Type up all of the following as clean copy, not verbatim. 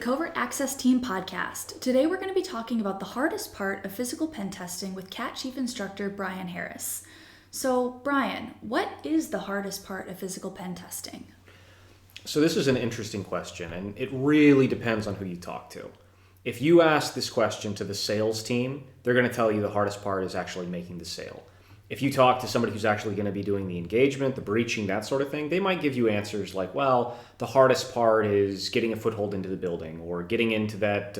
Covert Access Team podcast. Today we're going to be talking about the hardest part of physical pen testing with CAT Chief Instructor Brian Harris. So, Brian, what is the hardest part of physical pen testing? So this is an interesting question, and it really depends on who you talk to. If you ask this question to the sales team, they're going to tell you the hardest part is actually making the sale. If you talk to somebody who's actually going to be doing the engagement, the breaching, that sort of thing, they might give you answers like, well, the hardest part is getting a foothold into the building or getting into that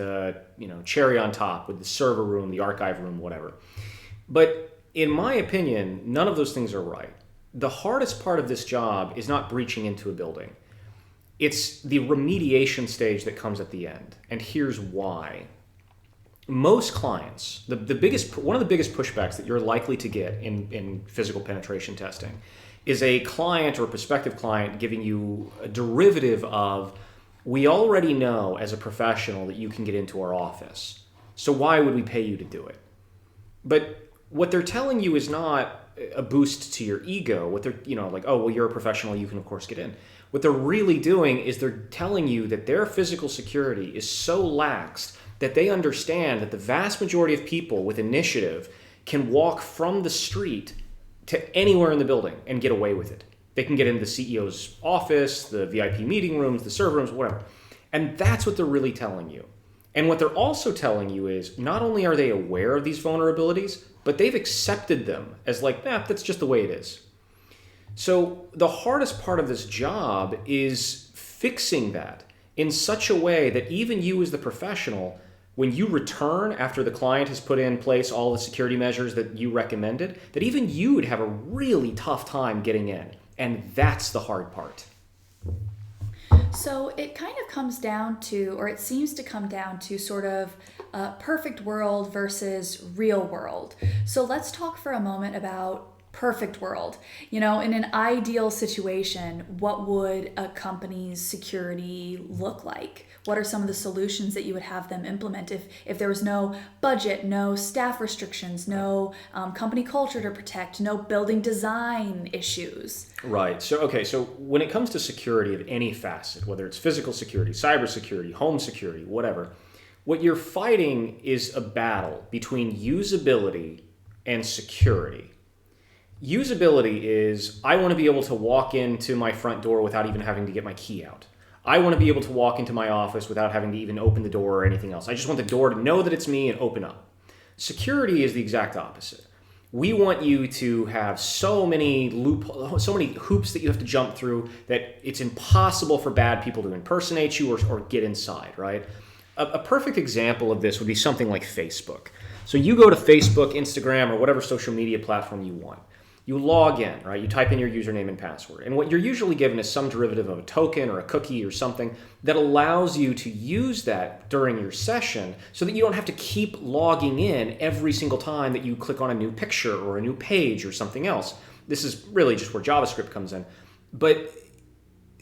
cherry on top with the server room, the archive room, whatever. But in my opinion, none of those things are right. The hardest part of this job is not breaching into a building. It's the remediation stage that comes at the end. And here's why. Most clients, one of the biggest pushbacks that you're likely to get in physical penetration testing is a client or a prospective client giving you a derivative of, we already know as a professional that you can get into our office, so why would we pay you to do it? But what they're telling you is not a boost to your ego. What they're, like, oh, well, you're a professional, you can of course get in. What they're really doing is they're telling you that their physical security is so laxed that they understand that the vast majority of people with initiative can walk from the street to anywhere in the building and get away with it. They can get into the CEO's office, the VIP meeting rooms, the server rooms, whatever. And that's what they're really telling you. And what they're also telling you is not only are they aware of these vulnerabilities, but they've accepted them as like, that's just the way it is. So the hardest part of this job is fixing that in such a way that even you as the professional, when you return after the client has put in place all the security measures that you recommended, that even you would have a really tough time getting in. And that's the hard part. So it kind of comes down to, or it seems to come down to sort of perfect world versus real world. So let's talk for a moment about perfect world. In an ideal situation, what would a company's security look like? What are some of the solutions that you would have them implement if there was no budget, no staff restrictions, no company culture to protect, no building design issues? Right. So when it comes to security of any facet, whether it's physical security, cybersecurity, home security, whatever, what you're fighting is a battle between usability and security. Usability is, I want to be able to walk into my front door without even having to get my key out. I want to be able to walk into my office without having to even open the door or anything else. I just want the door to know that it's me and open up. Security is the exact opposite. We want you to have so many hoops that you have to jump through that it's impossible for bad people to impersonate you or get inside, right? A perfect example of this would be something like Facebook. So you go to Facebook, Instagram, or whatever social media platform you want. You log in, right? You type in your username and password. And what you're usually given is some derivative of a token or a cookie or something that allows you to use that during your session so that you don't have to keep logging in every single time that you click on a new picture or a new page or something else. This is really just where JavaScript comes in. But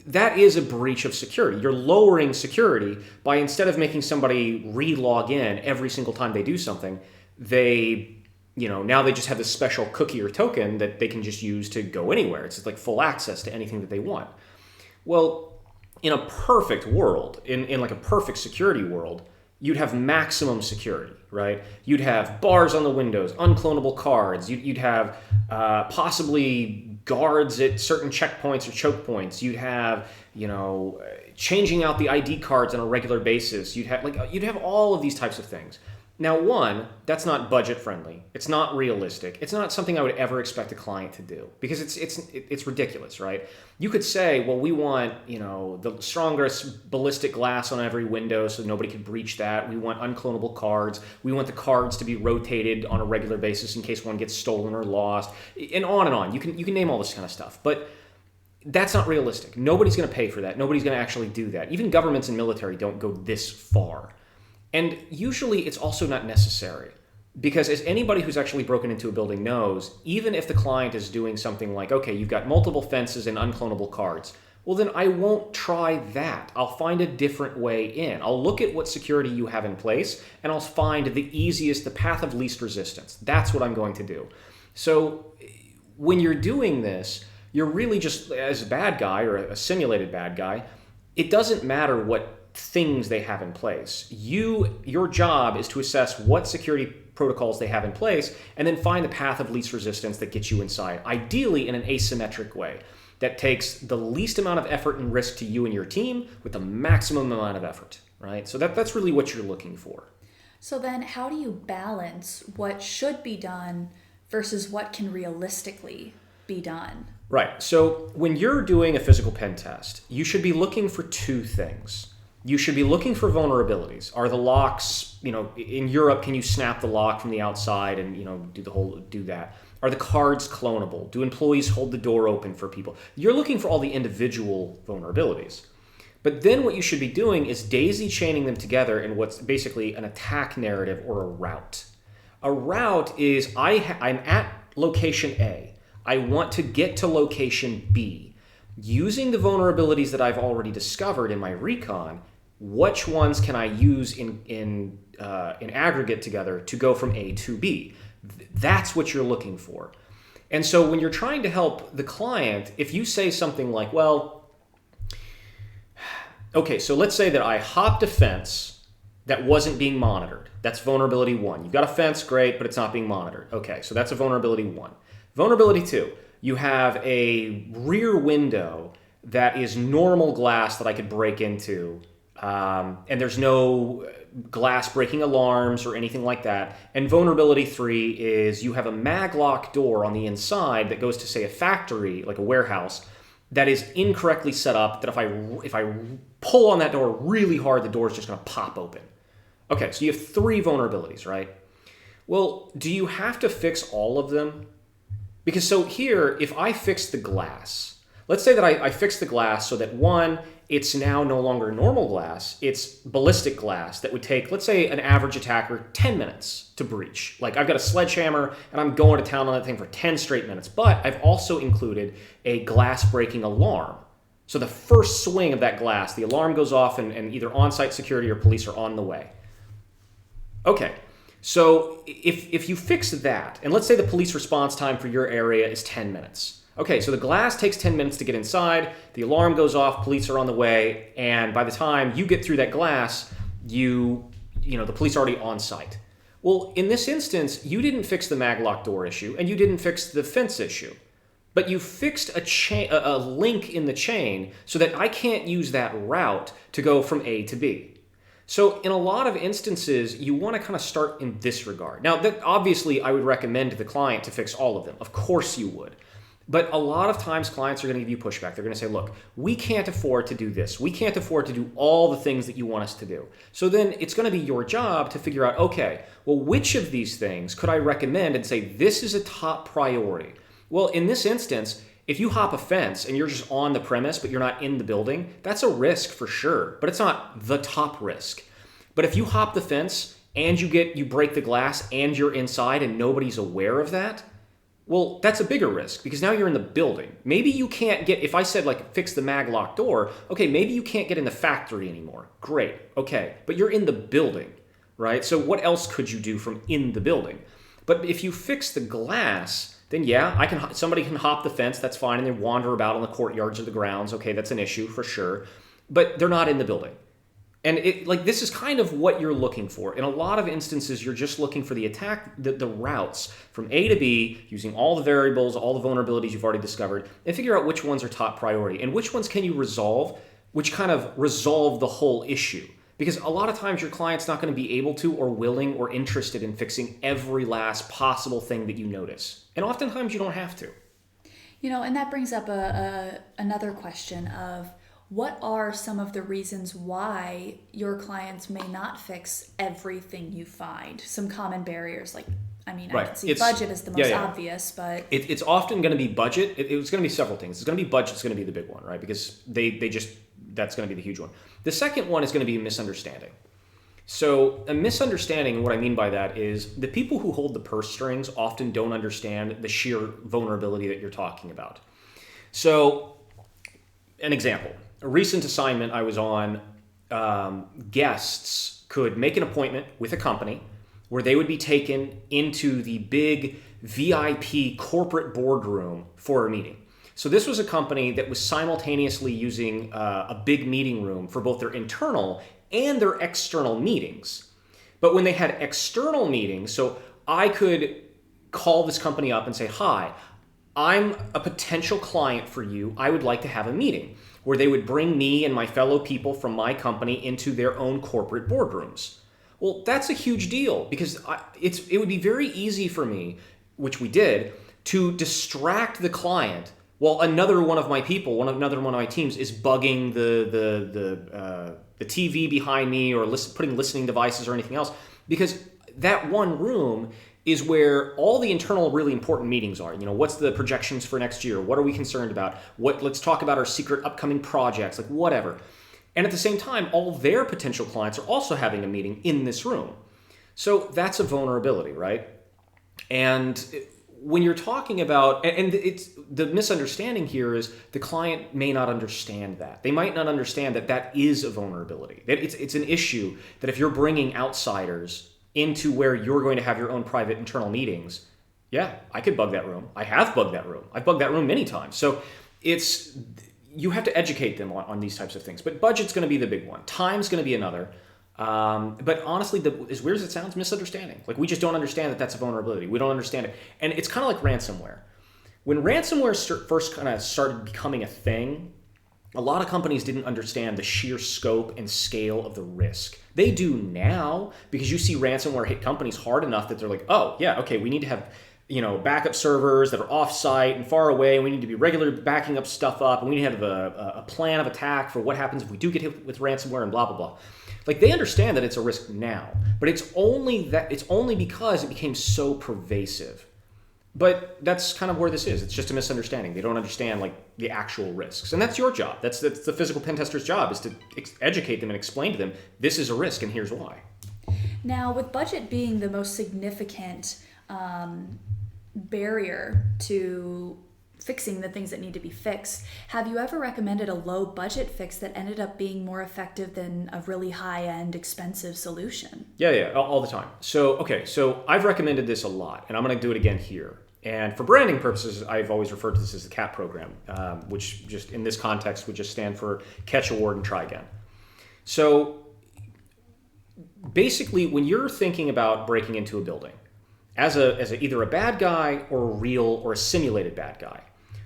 that is a breach of security. You're lowering security by, instead of making somebody re-log in every single time they do something, now they just have this special cookie or token that they can just use to go anywhere. It's like full access to anything that they want. Well, in a perfect world, in like a perfect security world, you'd have maximum security, right? You'd have bars on the windows, unclonable cards. You'd have possibly guards at certain checkpoints or choke points. You'd have, changing out the ID cards on a regular basis. You'd have all of these types of things. Now, one, that's not budget friendly. It's not realistic. It's not something I would ever expect a client to do because it's ridiculous, right? You could say, well, we want, the strongest ballistic glass on every window so nobody can breach that. We want unclonable cards. We want the cards to be rotated on a regular basis in case one gets stolen or lost, and on and on. You can name all this kind of stuff, but that's not realistic. Nobody's going to pay for that. Nobody's going to actually do that. Even governments and military don't go this far. And usually it's also not necessary because, as anybody who's actually broken into a building knows, even if the client is doing something like, okay, you've got multiple fences and unclonable cards, well, then I won't try that. I'll find a different way in. I'll look at what security you have in place and I'll find the path of least resistance. That's what I'm going to do. So when you're doing this, you're really just, as a bad guy or a simulated bad guy, it doesn't matter what things they have in place. Your job is to assess what security protocols they have in place and then find the path of least resistance that gets you inside, ideally in an asymmetric way that takes the least amount of effort and risk to you and your team with the maximum amount of effort, right? So that's really what you're looking for. So then how do you balance what should be done versus what can realistically be done? Right. So when you're doing a physical pen test, you should be looking for two things. You should be looking for vulnerabilities. Are the locks, in Europe, can you snap the lock from the outside and, do that? Are the cards clonable? Do employees hold the door open for people? You're looking for all the individual vulnerabilities. But then what you should be doing is daisy chaining them together in what's basically an attack narrative or a route. A route is I'm at location A. I want to get to location B. Using the vulnerabilities that I've already discovered in my recon, which ones can I use in aggregate together to go from A to B? That's what you're looking for. And so when you're trying to help the client, if you say something like, well, okay, so let's say that I hopped a fence that wasn't being monitored. That's vulnerability 1. You've got a fence, great, but it's not being monitored. Okay, so that's a vulnerability 1. Vulnerability 2, you have a rear window that is normal glass that I could break into, and there's no glass breaking alarms or anything like that. And vulnerability 3 is you have a maglock door on the inside that goes to, say, a factory, like a warehouse, that is incorrectly set up, that if I pull on that door really hard, the door is just going to pop open. Okay, so you have 3 vulnerabilities, right? Well, do you have to fix all of them? Because so here, if I fix the glass, let's say that I fix the glass so that 1, it's now no longer normal glass, it's ballistic glass that would take, let's say, an average attacker 10 minutes to breach. Like I've got a sledgehammer and I'm going to town on that thing for 10 straight minutes, but I've also included a glass breaking alarm. So the first swing of that glass, the alarm goes off and either on-site security or police are on the way. Okay, so if you fix that, and let's say the police response time for your area is 10 minutes. Okay, so the glass takes 10 minutes to get inside, the alarm goes off, police are on the way, and by the time you get through that glass, the police are already on site. Well, in this instance, you didn't fix the maglock door issue, and you didn't fix the fence issue. But you fixed a link in the chain so that I can't use that route to go from A to B. So in a lot of instances, you want to kind of start in this regard. Now, that obviously, I would recommend to the client to fix all of them. Of course you would. But a lot of times clients are going to give you pushback. They're going to say, look, we can't afford to do this. We can't afford to do all the things that you want us to do. So then it's going to be your job to figure out, okay, well, which of these things could I recommend and say, this is a top priority? Well, in this instance, if you hop a fence and you're just on the premise, but you're not in the building, that's a risk for sure, but it's not the top risk. But if you hop the fence and you break the glass and you're inside and nobody's aware of that, well, that's a bigger risk because now you're in the building. Maybe you can't get, if I said like fix the maglock door, okay, maybe you can't get in the factory anymore. Great, okay, but you're in the building, right? So what else could you do from in the building? But if you fix the glass, then yeah, somebody can hop the fence, that's fine, and they wander about on the courtyards or the grounds. Okay, that's an issue for sure, but they're not in the building. And this is kind of what you're looking for. In a lot of instances, you're just looking for the attack, the routes from A to B, using all the variables, all the vulnerabilities you've already discovered, and figure out which ones are top priority and which ones can you resolve, which kind of resolve the whole issue. Because a lot of times your client's not going to be able to or willing or interested in fixing every last possible thing that you notice. And oftentimes you don't have to. And that brings up another question of, what are some of the reasons why your clients may not fix everything you find? Some common barriers, right. I can see budget is the most obvious, but... It's often going to be budget. It's going to be several things. It's going to be budget. It's going to be the big one, right? Because that's going to be the huge one. The second one is going to be a misunderstanding. So a misunderstanding, and what I mean by that is the people who hold the purse strings often don't understand the sheer vulnerability that you're talking about. So an example. A recent assignment I was on, guests could make an appointment with a company where they would be taken into the big VIP corporate boardroom for a meeting. So this was a company that was simultaneously using a big meeting room for both their internal and their external meetings. But when they had external meetings, so I could call this company up and say, hi, I'm a potential client for you. I would like to have a meeting, where they would bring me and my fellow people from my company into their own corporate boardrooms. Well, that's a huge deal, because it would be very easy for me, which we did, to distract the client while another one of my people, another one of my teams is bugging the TV behind me, or putting listening devices or anything else, because that one room is where all the internal really important meetings are. What's the projections for next year? What are we concerned about? Let's talk about our secret upcoming projects, like whatever. And at the same time, all their potential clients are also having a meeting in this room. So that's a vulnerability, right? And when you're talking about, and it's the misunderstanding here is the client may not understand that. They might not understand that that is a vulnerability. That it's an issue that if you're bringing outsiders into where you're going to have your own private internal meetings, yeah, I could bug that room. I have bugged that room. I've bugged that room many times. So you have to educate them on these types of things. But budget's going to be the big one. Time's going to be another. But honestly, as weird as it sounds, misunderstanding. Like, we just don't understand that that's a vulnerability. We don't understand it. And it's kind of like ransomware. When ransomware first kind of started becoming a thing, a lot of companies didn't understand the sheer scope and scale of the risk. They do now, because you see ransomware hit companies hard enough that they're like, oh, yeah, okay, we need to have backup servers that are off-site and far away, and we need to be regularly backing up stuff up, and we need to have a plan of attack for what happens if we do get hit with ransomware and blah, blah, blah. Like, they understand that it's a risk now, but it's only because it became so pervasive. But that's kind of where this is. It's just a misunderstanding. They don't understand the actual risks. And that's your job. That's the physical pen tester's job, is to educate them and explain to them, this is a risk and here's why. Now, with budget being the most significant barrier to fixing the things that need to be fixed, have you ever recommended a low budget fix that ended up being more effective than a really high-end expensive solution? Yeah, all the time. So I've recommended this a lot, and I'm going to do it again here. And for branding purposes, I've always referred to this as the CAT program, which just in this context would just stand for Catch, Award, and Try Again. So basically, when you're thinking about breaking into a building, as either a bad guy or a real or a simulated bad guy,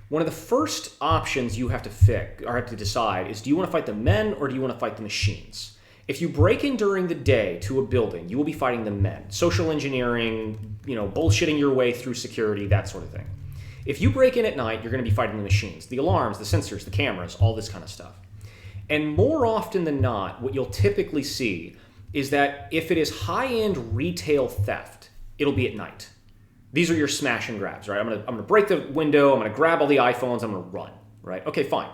one of the first options you have to decide is, do you want to fight the men or do you want to fight the machines? If you break in during the day to a building, you will be fighting the men. Social engineering, bullshitting your way through security, that sort of thing. If you break in at night, you're going to be fighting the machines, the alarms, the sensors, the cameras, all this kind of stuff. And more often than not, what you'll typically see is that if it is high-end retail theft, it'll be at night. These are your smash and grabs, right? I'm gonna break the window, I'm gonna grab all the iPhones, I'm gonna run, right? Okay, fine.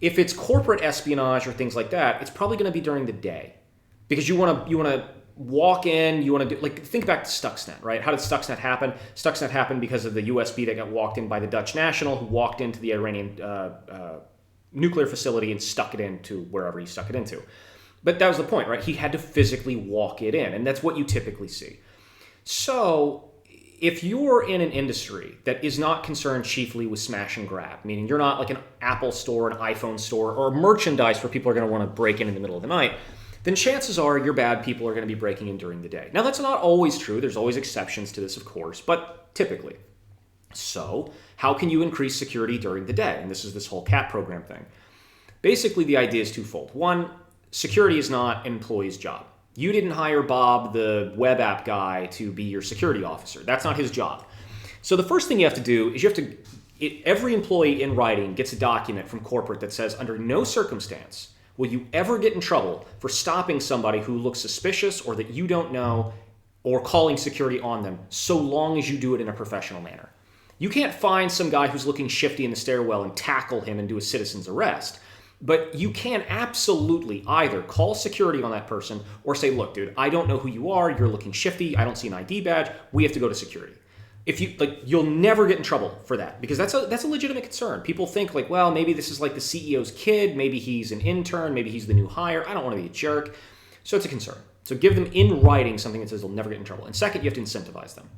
If it's corporate espionage or things like that, it's probably gonna be during the day, because you wanna walk in, you wanna do, think back to Stuxnet, right? How did Stuxnet happen? Stuxnet happened because of the USB that got walked in by the Dutch national, who walked into the Iranian nuclear facility and stuck it into wherever he stuck it into. But that was the point, right? He had to physically walk it in, and that's what you typically see. So if you're in an industry that is not concerned chiefly with smash and grab, meaning you're not like an Apple store, an iPhone store, or merchandise where people are going to want to break in the middle of the night, then chances are your bad people are going to be breaking in during the day. Now, that's not always true. There's always exceptions to this, of course, but typically. So how can you increase security during the day? And this is this whole CAT program thing. Basically, the idea is twofold. One, security is not an employee's job. You didn't hire Bob, the web app guy, to be your security officer. That's not his job. So the first thing you have to do is every employee in writing gets a document from corporate that says, under no circumstance will you ever get in trouble for stopping somebody who looks suspicious or that you don't know, or calling security on them, so long as you do it in a professional manner. You can't find some guy who's looking shifty in the stairwell and tackle him and do a citizen's arrest. But you can absolutely either call security on that person or say, look, dude, I don't know who you are. You're looking shifty. I don't see an ID badge. We have to go to security. If you'll never get in trouble for that, because that's a legitimate concern. People think well, maybe this is like the CEO's kid. Maybe he's an intern. Maybe he's the new hire. I don't want to be a jerk. So it's a concern. So give them in writing something that says they'll never get in trouble. And second, you have to incentivize them.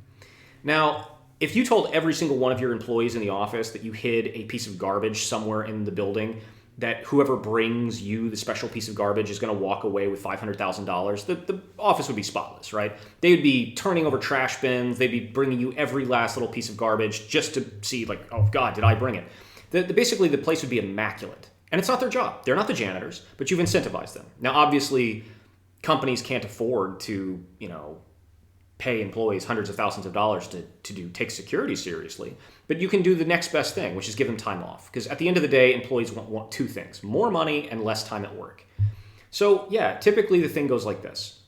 Now, if you told every single one of your employees in the office that you hid a piece of garbage somewhere in the building, that whoever brings you the special piece of garbage is going to walk away with $500,000, the office would be spotless, right? They would be turning over trash bins. They'd be bringing you every last little piece of garbage just to see, like, oh, God, did I bring it? Basically, the place would be immaculate. And it's not their job. They're not the janitors, but you've incentivized them. Now, obviously, companies can't afford to, pay employees hundreds of thousands of dollars to take security seriously. But you can do the next best thing, which is give them time off. Because at the end of the day, employees want two things: more money and less time at work. So yeah, typically the thing goes like this.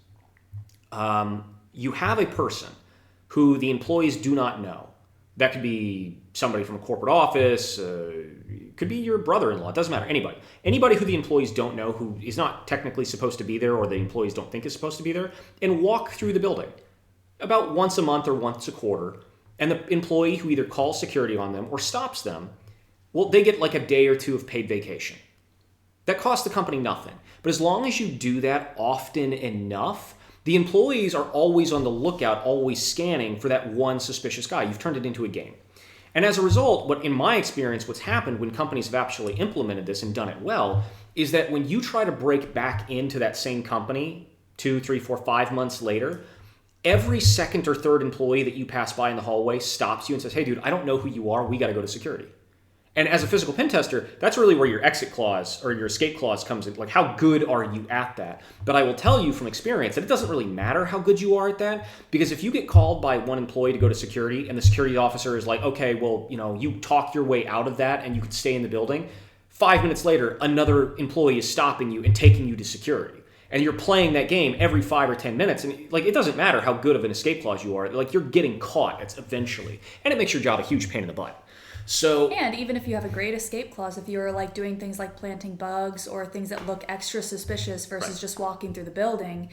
You have a person who the employees do not know. That could be somebody from a corporate office, could be your brother-in-law, it doesn't matter, anybody. Anybody who the employees don't know, who is not technically supposed to be there or the employees don't think is supposed to be there, and walk through the building about once a month or once a quarter. And the employee who either calls security on them or stops them, well, they get like a day or two of paid vacation. That costs the company nothing. But as long as you do that often enough, the employees are always on the lookout, always scanning for that one suspicious guy. You've turned it into a game. And as a result, in my experience, what's happened when companies have actually implemented this and done it well is that when you try to break back into that same company 2, 3, 4, 5 months later, every second or third employee that you pass by in the hallway stops you and says, hey, dude, I don't know who you are. We got to go to security. And as a physical pen tester, that's really where your exit clause or your escape clause comes in. Like, how good are you at that? But I will tell you from experience that it doesn't really matter how good you are at that, because if you get called by one employee to go to security and the security officer is like, okay, well, you talk your way out of that and you can stay in the building, 5 minutes later, another employee is stopping you and taking you to security. And you're playing that game every 5 or 10 minutes. And it doesn't matter how good of an escape clause you are. You're getting caught eventually. And it makes your job a huge pain in the butt. And even if you have a great escape clause, if you're doing things like planting bugs or things that look extra suspicious versus just walking through the building,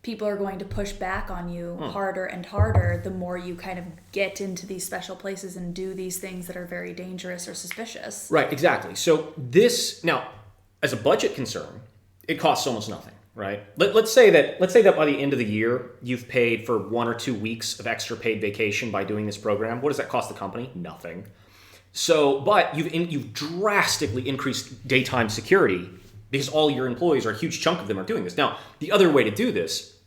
people are going to push back on you harder and harder the more you kind of get into these special places and do these things that are very dangerous or suspicious. Right, exactly. So this, now, as a budget concern, it costs almost nothing. Right. Let's say that by the end of the year, you've paid for 1 or 2 weeks of extra paid vacation by doing this program. What does that cost the company? Nothing. So, but you've drastically increased daytime security because all your employees, or a huge chunk of them, are doing this. Now, the other way to do this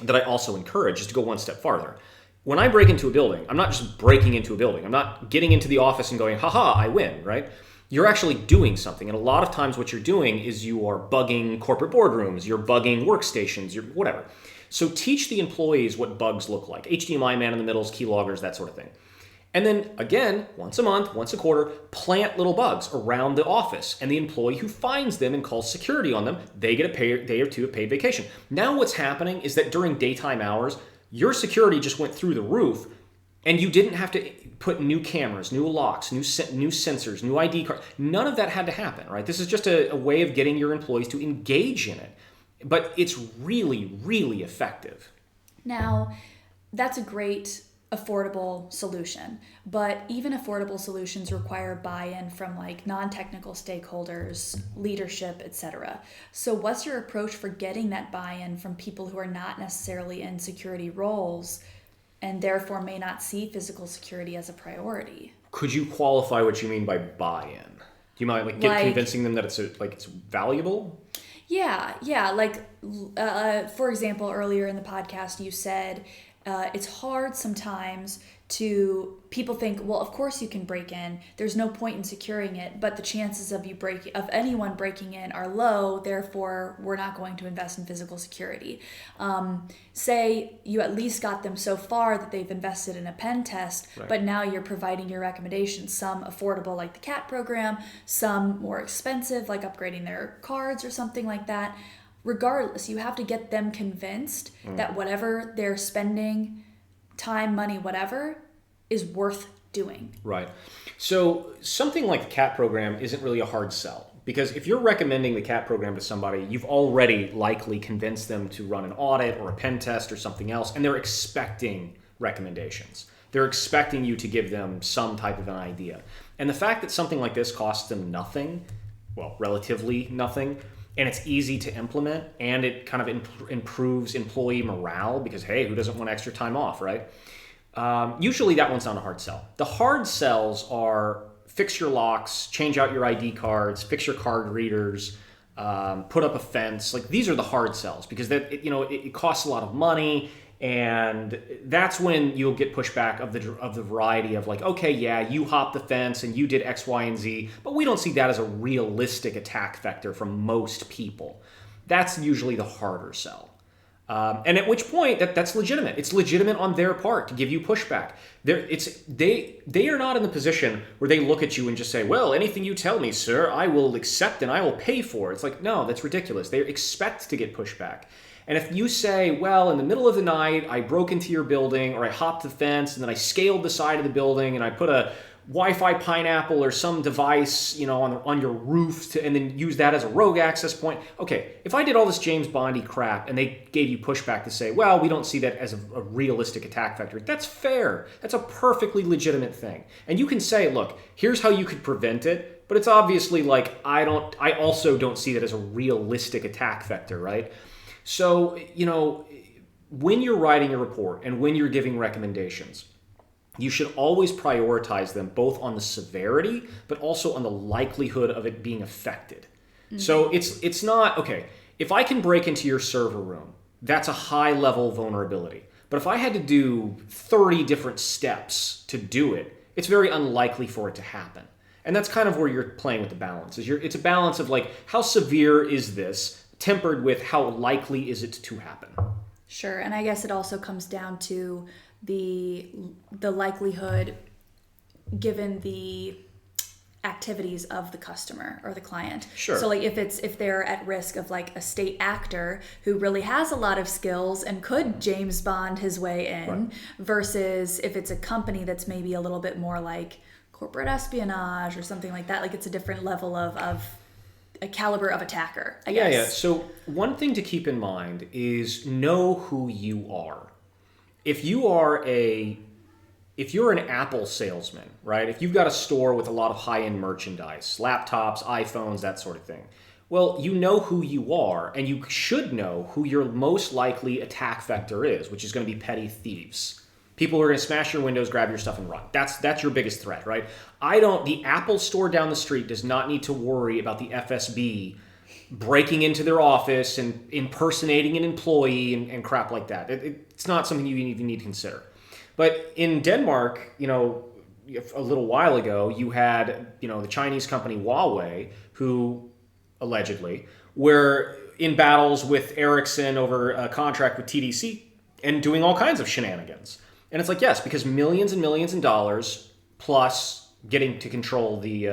that I also encourage is to go one step farther. When I break into a building, I'm not just breaking into a building. I'm not getting into the office and going, haha, I win, right? You're actually doing something. And a lot of times what you're doing is you are bugging corporate boardrooms, you're bugging workstations, you're whatever. So teach the employees what bugs look like. HDMI man in the middles, keyloggers, that sort of thing. And then again, once a month, once a quarter, plant little bugs around the office. And the employee who finds them and calls security on them, they get a day or two of paid vacation. Now what's happening is that during daytime hours, your security just went through the roof. And you didn't have to put new cameras, new locks, new sensors, new ID cards. None of that had to happen, right? This is just a way of getting your employees to engage in it. But it's really, really effective. Now, that's a great affordable solution. But even affordable solutions require buy-in from non-technical stakeholders, leadership, etc. So what's your approach for getting that buy-in from people who are not necessarily in security roles and therefore may not see physical security as a priority? Could you qualify what you mean by buy-in? Do you mind convincing them that it's valuable? Yeah. For example, earlier in the podcast, you said it's hard sometimes people think, well, of course you can break in. There's no point in securing it, but the chances of anyone breaking in are low. Therefore, we're not going to invest in physical security. Say you at least got them so far that they've invested in a pen test, right. But now you're providing your recommendations, some affordable like the CAT program, some more expensive like upgrading their cards or something like that. Regardless, you have to get them convinced that whatever they're spending, time, money, whatever, is worth doing. Right. So something like the CAT program isn't really a hard sell, because if you're recommending the CAT program to somebody, you've already likely convinced them to run an audit or a pen test or something else, and they're expecting recommendations. They're expecting you to give them some type of an idea. And the fact that something like this costs them nothing, well, relatively nothing, and it's easy to implement, and it kind of improves employee morale because, hey, who doesn't want extra time off, right? Usually that one's not a hard sell. The hard sells are fix your locks, change out your ID cards, fix your card readers, put up a fence. Like these are the hard sells because it costs a lot of money, and that's when you'll get pushback of the variety of like, okay, yeah, you hopped the fence and you did X, Y, and Z, but we don't see that as a realistic attack vector from most people. That's usually the harder sell. And at which point that's legitimate. It's legitimate on their part to give you pushback. They are not in the position where they look at you and just say, well, anything you tell me, sir, I will accept and I will pay for. It's like, no, that's ridiculous. They expect to get pushback. And if you say, well, in the middle of the night, I broke into your building or I hopped the fence and then I scaled the side of the building and I put a Wi-Fi pineapple or some device, on your roof and then use that as a rogue access point. Okay, if I did all this James Bondy crap and they gave you pushback to say, well, we don't see that as a realistic attack vector, that's fair. That's a perfectly legitimate thing. And you can say, look, here's how you could prevent it, but it's obviously like, I also don't see that as a realistic attack vector, right? So, when you're writing a report and when you're giving recommendations, you should always prioritize them both on the severity, but also on the likelihood of it being affected. Mm-hmm. So it's not, okay, if I can break into your server room, that's a high level vulnerability. But if I had to do 30 different steps to do it, it's very unlikely for it to happen. And that's kind of where you're playing with the balance. It's a balance of like, how severe is this, tempered with how likely is it to happen? Sure, and I guess it also comes down to the likelihood given the activities of the customer or the client. Sure. So like if they're at risk of like a state actor who really has a lot of skills and could James Bond his way in, right, versus if it's a company that's maybe a little bit more like corporate espionage or something like that, like it's a different level of a caliber of attacker, I guess. Yeah. So one thing to keep in mind is know who you are. If you're an Apple salesman, right? If you've got a store with a lot of high-end merchandise, laptops, iPhones, that sort of thing, well, you know who you are, and you should know who your most likely attack vector is, which is going to be petty thieves. People who are going to smash your windows, grab your stuff, and run. That's your biggest threat, right? The Apple store down the street does not need to worry about the FSB breaking into their office and impersonating an employee and crap like that. It's not something you even need to consider. But in Denmark, a little while ago, you had, the Chinese company Huawei, who allegedly were in battles with Ericsson over a contract with TDC and doing all kinds of shenanigans. And it's like, yes, because millions and millions of dollars plus getting to control the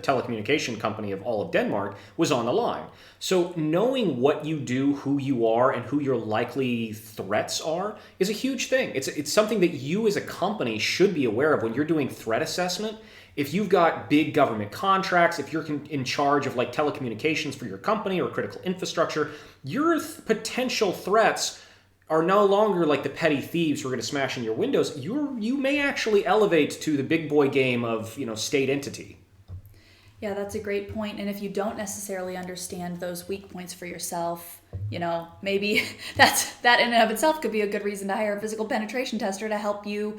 telecommunication company of all of Denmark was on the line. So knowing what you do, who you are, and who your likely threats are is a huge thing. It's something that you as a company should be aware of when you're doing threat assessment. If you've got big government contracts, if you're in charge of like telecommunications for your company or critical infrastructure, your potential threats are no longer like the petty thieves who are going to smash in your windows. You may actually elevate to the big boy game of state entity. Yeah, that's a great point. And if you don't necessarily understand those weak points for yourself, maybe that in and of itself could be a good reason to hire a physical penetration tester to help you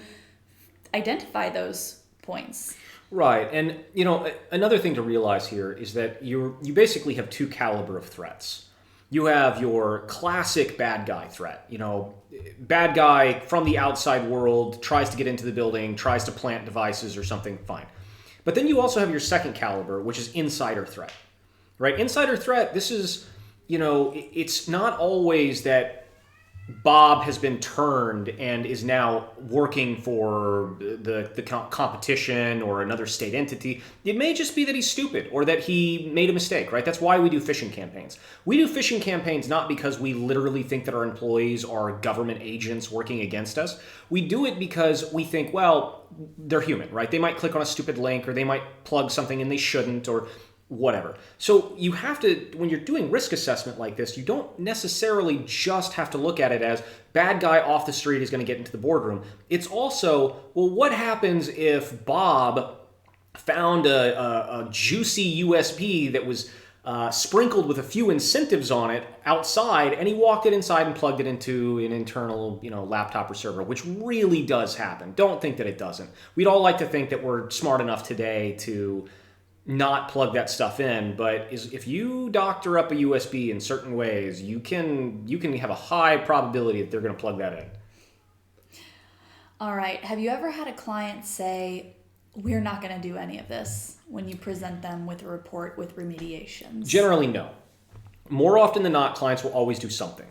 identify those points. Right. And another thing to realize here is that you basically have two caliber of threats. You have your classic bad guy threat. Bad guy from the outside world tries to get into the building, tries to plant devices or something, fine. But then you also have your second caliber, which is insider threat, right? Insider threat, this is, it's not always that Bob has been turned and is now working for the competition or another state entity. It may just be that he's stupid or that he made a mistake, right? That's why we do phishing campaigns. We do phishing campaigns not because we literally think that our employees are government agents working against us. We do it because we think, well, they're human, right? They might click on a stupid link or they might plug something and they shouldn't or whatever. So you have to, when you're doing risk assessment like this, you don't necessarily just have to look at it as bad guy off the street is going to get into the boardroom. It's also, well, what happens if Bob found a juicy USB that was sprinkled with a few incentives on it outside, and he walked it inside and plugged it into an internal, laptop or server, which really does happen. Don't think that it doesn't. We'd all like to think that we're smart enough today to not plug that stuff in, but if you doctor up a USB in certain ways, you can have a high probability that they're going to plug that in. All right. Have you ever had a client say, we're not going to do any of this when you present them with a report with remediations? Generally, no. More often than not, clients will always do something.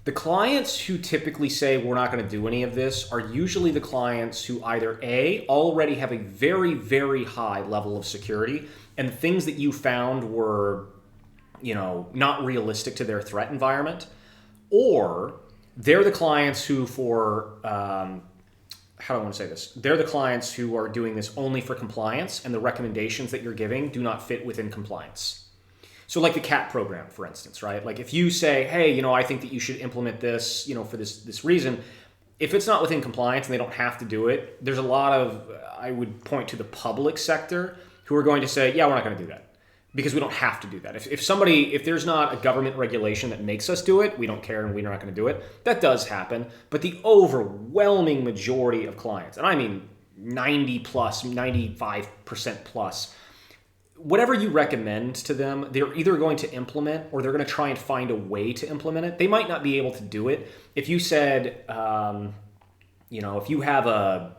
The clients who typically say we're not going to do any of this are usually the clients who either A, already have a very, very high level of security, and the things that you found were, not realistic to their threat environment, or they're the clients who how do I want to say this? They're the clients who are doing this only for compliance, and the recommendations that you're giving do not fit within compliance. So like the CAT program, for instance, right? Like if you say, hey, I think that you should implement this, for this reason, if it's not within compliance and they don't have to do it, there's a lot of, I would point to the public sector who are going to say, yeah, we're not going to do that because we don't have to do that. If there's not a government regulation that makes us do it, we don't care and we're not going to do it. That does happen. But the overwhelming majority of clients, and I mean 90 plus, 95% plus, whatever you recommend to them, they're either going to implement or they're going to try and find a way to implement it. They might not be able to do it. If you said, if you have a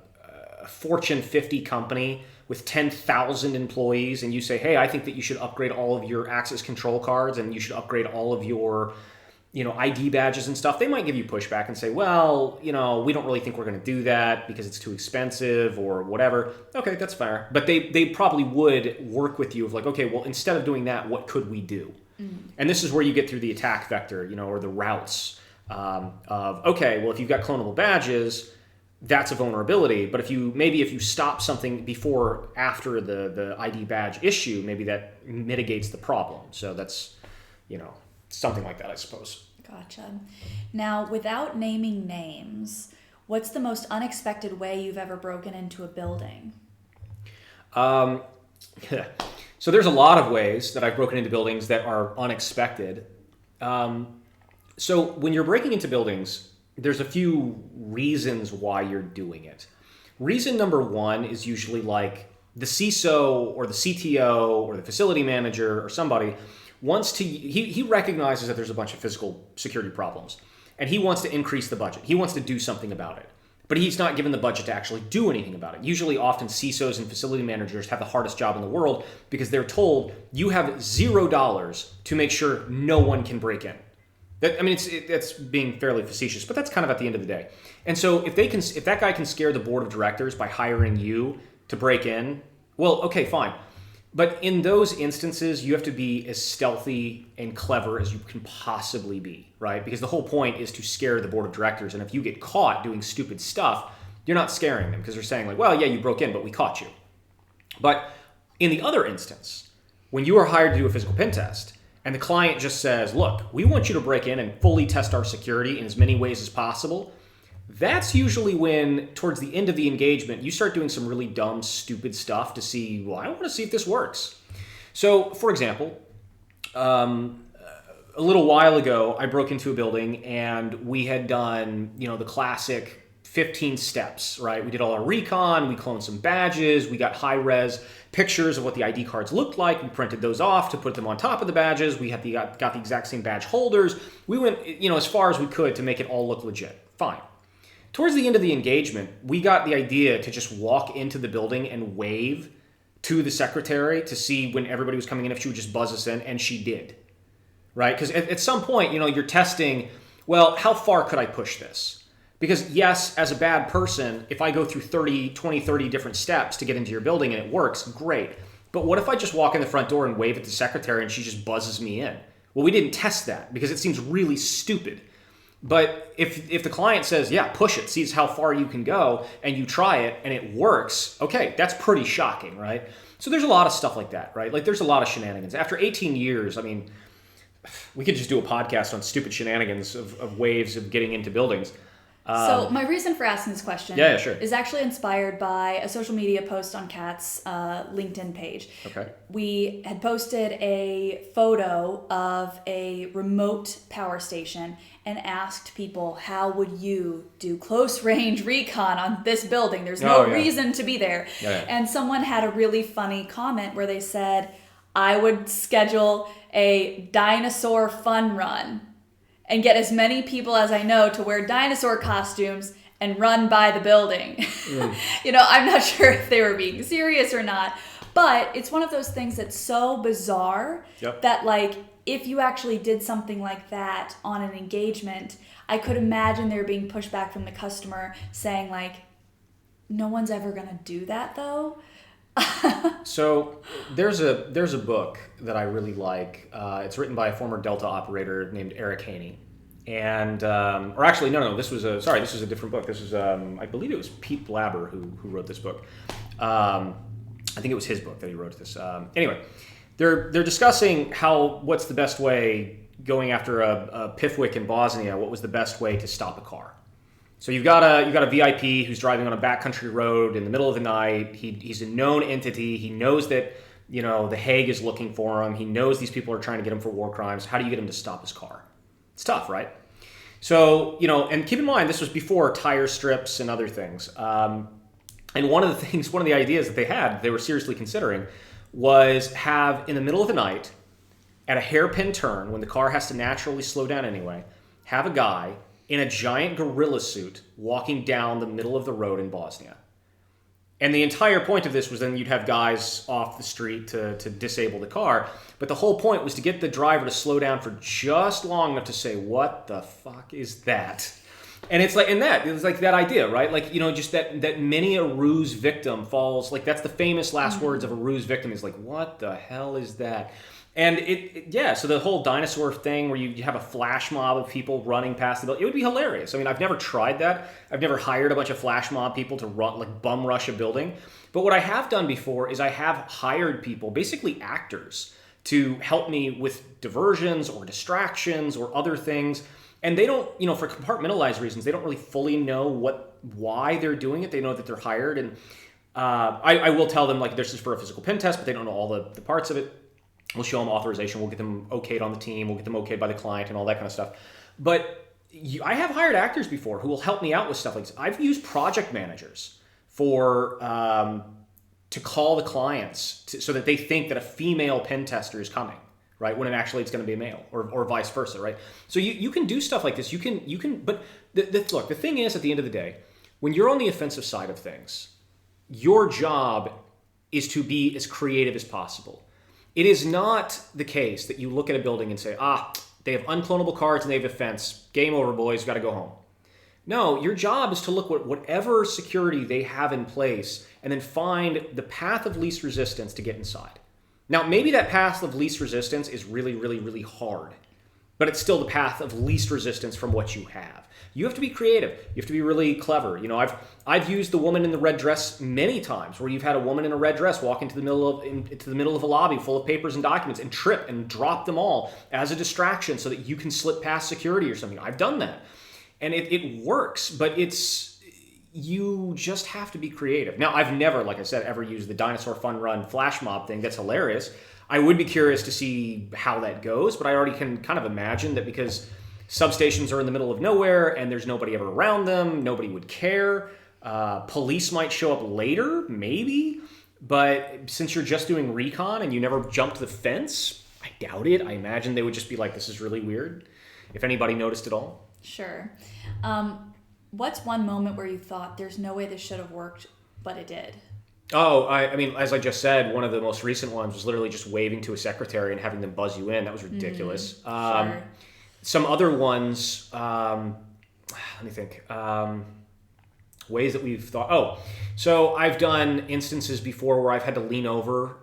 Fortune 50 company with 10,000 employees and you say, hey, I think that you should upgrade all of your access control cards and you should upgrade all of your ID badges and stuff, they might give you pushback and say, well, we don't really think we're going to do that because it's too expensive or whatever. Okay, that's fair. But they probably would work with you of like, okay, well, instead of doing that, what could we do? And this is where you get through the attack vector, or the routes of, okay, well, if you've got clonable badges, that's a vulnerability. But if you stop something before, after the ID badge issue, maybe that mitigates the problem. So that's, something like that, I suppose. Gotcha. Now, without naming names, what's the most unexpected way you've ever broken into a building? So there's a lot of ways that I've broken into buildings that are unexpected. So when you're breaking into buildings, there's a few reasons why you're doing it. Reason number one is usually like the CISO or the CTO or the facility manager or somebody he recognizes that there's a bunch of physical security problems and he wants to increase the budget. He wants to do something about it, but he's not given the budget to actually do anything about it. Usually often CISOs and facility managers have the hardest job in the world because they're told you have $0 to make sure no one can break in. That's being fairly facetious, but that's kind of at the end of the day. And so if that guy can scare the board of directors by hiring you to break in, well, okay, fine. But in those instances, you have to be as stealthy and clever as you can possibly be, right? Because the whole point is to scare the board of directors. And if you get caught doing stupid stuff, you're not scaring them because they're saying like, well, yeah, you broke in, but we caught you. But in the other instance, when you are hired to do a physical pen test and the client just says, look, we want you to break in and fully test our security in as many ways as possible, that's usually when, towards the end of the engagement, you start doing some really dumb, stupid stuff to see, well, I want to see if this works. So, for example, a little while ago, I broke into a building and we had done, the classic 15 steps, right? We did all our recon, we cloned some badges, we got high-res pictures of what the ID cards looked like, we printed those off to put them on top of the badges, we got the exact same badge holders. We went, as far as we could to make it all look legit. Fine. Towards the end of the engagement, we got the idea to just walk into the building and wave to the secretary to see when everybody was coming in if she would just buzz us in, and she did, right? Because at some point, you're testing, well, how far could I push this? Because yes, as a bad person, if I go through 30 different steps to get into your building and it works, great. But what if I just walk in the front door and wave at the secretary and she just buzzes me in? Well, we didn't test that because it seems really stupid. But if the client says, yeah, push it, sees how far you can go, and you try it and it works, okay, that's pretty shocking, right? So there's a lot of stuff like that, right? Like there's a lot of shenanigans. After 18 years, we could just do a podcast on stupid shenanigans of waves of getting into buildings. So my reason for asking this question Yeah, sure. is actually inspired by a social media post on Kat's LinkedIn page. Okay. We had posted a photo of a remote power station and asked people, how would you do close range recon on this building? There's no reason to be there. Yeah. And someone had a really funny comment where they said, I would schedule a dinosaur fun run and get as many people as I know to wear dinosaur costumes and run by the building. I'm not sure if they were being serious or not, but it's one of those things that's so bizarre that, like, if you actually did something like that on an engagement, I could imagine there being pushback from the customer saying, like, no one's ever gonna do that though. So there's a book that I really like. It's written by a former Delta operator named Eric Haney, and or actually no, this was a different book. This was I believe it was Pete Blabber who wrote this book. I think it was his book that he wrote this. Anyway, they're discussing what's the best way going after a Pifwick in Bosnia. What was the best way to stop a car? So you've got a VIP who's driving on a backcountry road in the middle of the night. He's a known entity. He knows that the Hague is looking for him. He knows these people are trying to get him for war crimes. How do you get him to stop his car? It's tough, right? So and keep in mind this was before tire strips and other things. And one of the ideas that they were seriously considering, was have in the middle of the night, at a hairpin turn when the car has to naturally slow down anyway, have a guy in a giant gorilla suit walking down the middle of the road in Bosnia. And the entire point of this was then you'd have guys off the street to disable the car. But the whole point was to get the driver to slow down for just long enough to say, what the fuck is that? And it's like, it's like that idea, right? Like, just that many a ruse victim falls, like that's the famous last words of a ruse victim is like, what the hell is that? And so the whole dinosaur thing where you have a flash mob of people running past the building, it would be hilarious. I mean, I've never tried that. I've never hired a bunch of flash mob people to run, like bum rush a building. But what I have done before is I have hired people, basically actors, to help me with diversions or distractions or other things. And they don't, for compartmentalized reasons, they don't really fully know why they're doing it. They know that they're hired. And I will tell them, like, this is for a physical pen test, but they don't know all the parts of it. We'll show them authorization. We'll get them okayed on the team. We'll get them okayed by the client and all that kind of stuff. But I have hired actors before who will help me out with stuff like this. I've used project managers to call the clients so that they think that a female pen tester is coming, right? When actually it's going to be a male, or vice versa, right? So you can do stuff like this. You can. But look, the thing is, at the end of the day, when you're on the offensive side of things, your job is to be as creative as possible. It is not the case that you look at a building and say, they have unclonable cards and they have a fence. Game over, boys. We've got to go home. No, your job is to look at whatever security they have in place and then find the path of least resistance to get inside. Now, maybe that path of least resistance is really, really, really hard, but it's still the path of least resistance from what you have. You have to be creative. You have to be really clever. I've used the woman in the red dress many times, where you've had a woman in a red dress walk into the middle of a lobby full of papers and documents and trip and drop them all as a distraction so that you can slip past security or something. I've done that, and it works, but you just have to be creative. Now, I've never, like I said, ever used the dinosaur fun run flash mob thing. That's hilarious. I would be curious to see how that goes, but I already can kind of imagine that because substations are in the middle of nowhere and there's nobody ever around them, nobody would care. Police might show up later, maybe, but since you're just doing recon and you never jumped the fence, I doubt it. I imagine they would just be like, this is really weird, if anybody noticed at all. Sure. What's one moment where you thought there's no way this should have worked, but it did? Oh, I mean, as I just said, one of the most recent ones was literally just waving to a secretary and having them buzz you in. That was ridiculous. Sure. Some other ones, let me think, ways that we've thought. So I've done instances before where I've had to lean over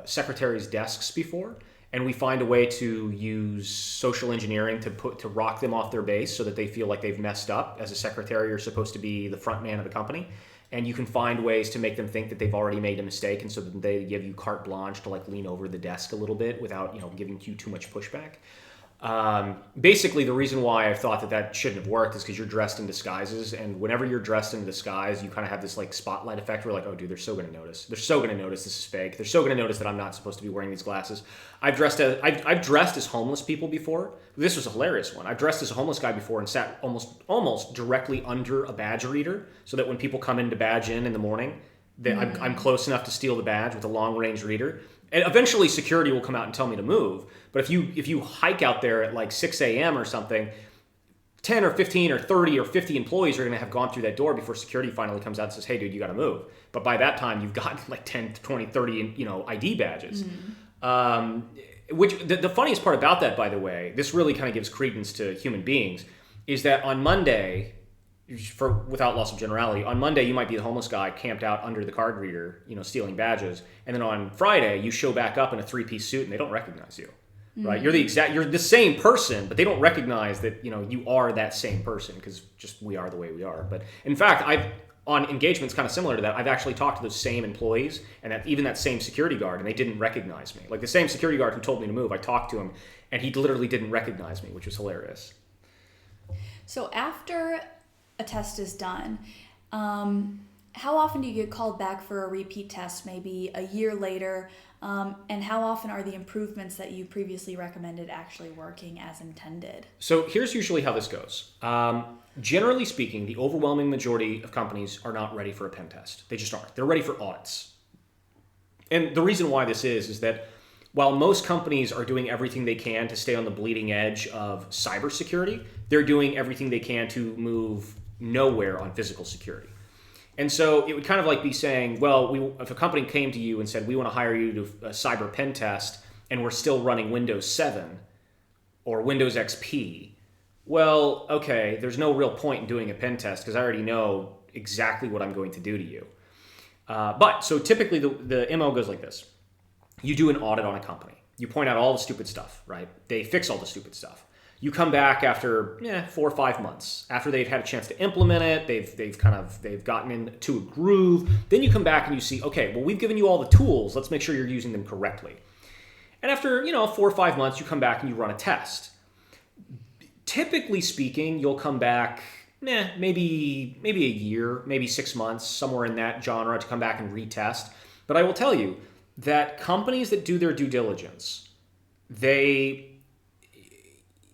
secretaries' desks before, and we find a way to use social engineering to rock them off their base so that they feel like they've messed up. As a secretary, you're supposed to be the front man of the company. And you can find ways to make them think that they've already made a mistake, and so that they give you carte blanche to like lean over the desk a little bit without giving you too much pushback. Basically, the reason why I thought that shouldn't have worked is because you're dressed in disguises, and whenever you're dressed in disguise, you kind of have this like spotlight effect where like, oh, dude, they're so going to notice. They're so going to notice this is fake. They're so going to notice that I'm not supposed to be wearing these glasses. I've dressed as homeless people before. This was a hilarious one. I've dressed as a homeless guy before and sat almost directly under a badge reader, so that when people come in to badge in the morning, that I'm close enough to steal the badge with a long range reader. And eventually security will come out and tell me to move. But if you hike out there at like 6 a.m. or something, 10 or 15 or 30 or 50 employees are going to have gone through that door before security finally comes out and says, hey, dude, you got to move. But by that time, you've got like 10, 20, 30, ID badges. Which the funniest part about that, by the way, this really kind of gives credence to human beings, is that on Monday, without loss of generality, on Monday you might be the homeless guy camped out under the card reader, stealing badges, and then on Friday you show back up in a 3-piece suit and they don't recognize you, right? You're the same person, but they don't recognize that you are that same person because just we are the way we are. But in fact, on engagements kind of similar to that, I've actually talked to those same employees and even that same security guard, and they didn't recognize me. Like the same security guard who told me to move, I talked to him and he literally didn't recognize me, which was hilarious. So after a test is done, how often do you get called back for a repeat test, maybe a year later, and how often are the improvements that you previously recommended actually working as intended? So here's usually how this goes. Generally speaking, the overwhelming majority of companies are not ready for a pen test. They just aren't. They're ready for audits. And the reason why this is that while most companies are doing everything they can to stay on the bleeding edge of cybersecurity, they're doing everything they can to move nowhere on physical security. And so it would kind of like be saying, well, if a company came to you and said, we want to hire you to do a cyber pen test and we're still running Windows 7 or Windows XP, well, okay, there's no real point in doing a pen test because I already know exactly what I'm going to do to you. But so typically the MO goes like this. You do an audit on a company. You point out all the stupid stuff, right? They fix all the stupid stuff. You come back after 4 or 5 months, after they've had a chance to implement it, they've gotten into a groove. Then you come back and you see, okay, well, we've given you all the tools. Let's make sure you're using them correctly. And after 4 or 5 months, you come back and you run a test. Typically speaking, you'll come back maybe a year, maybe 6 months, somewhere in that genre to come back and retest. But I will tell you that companies that do their due diligence,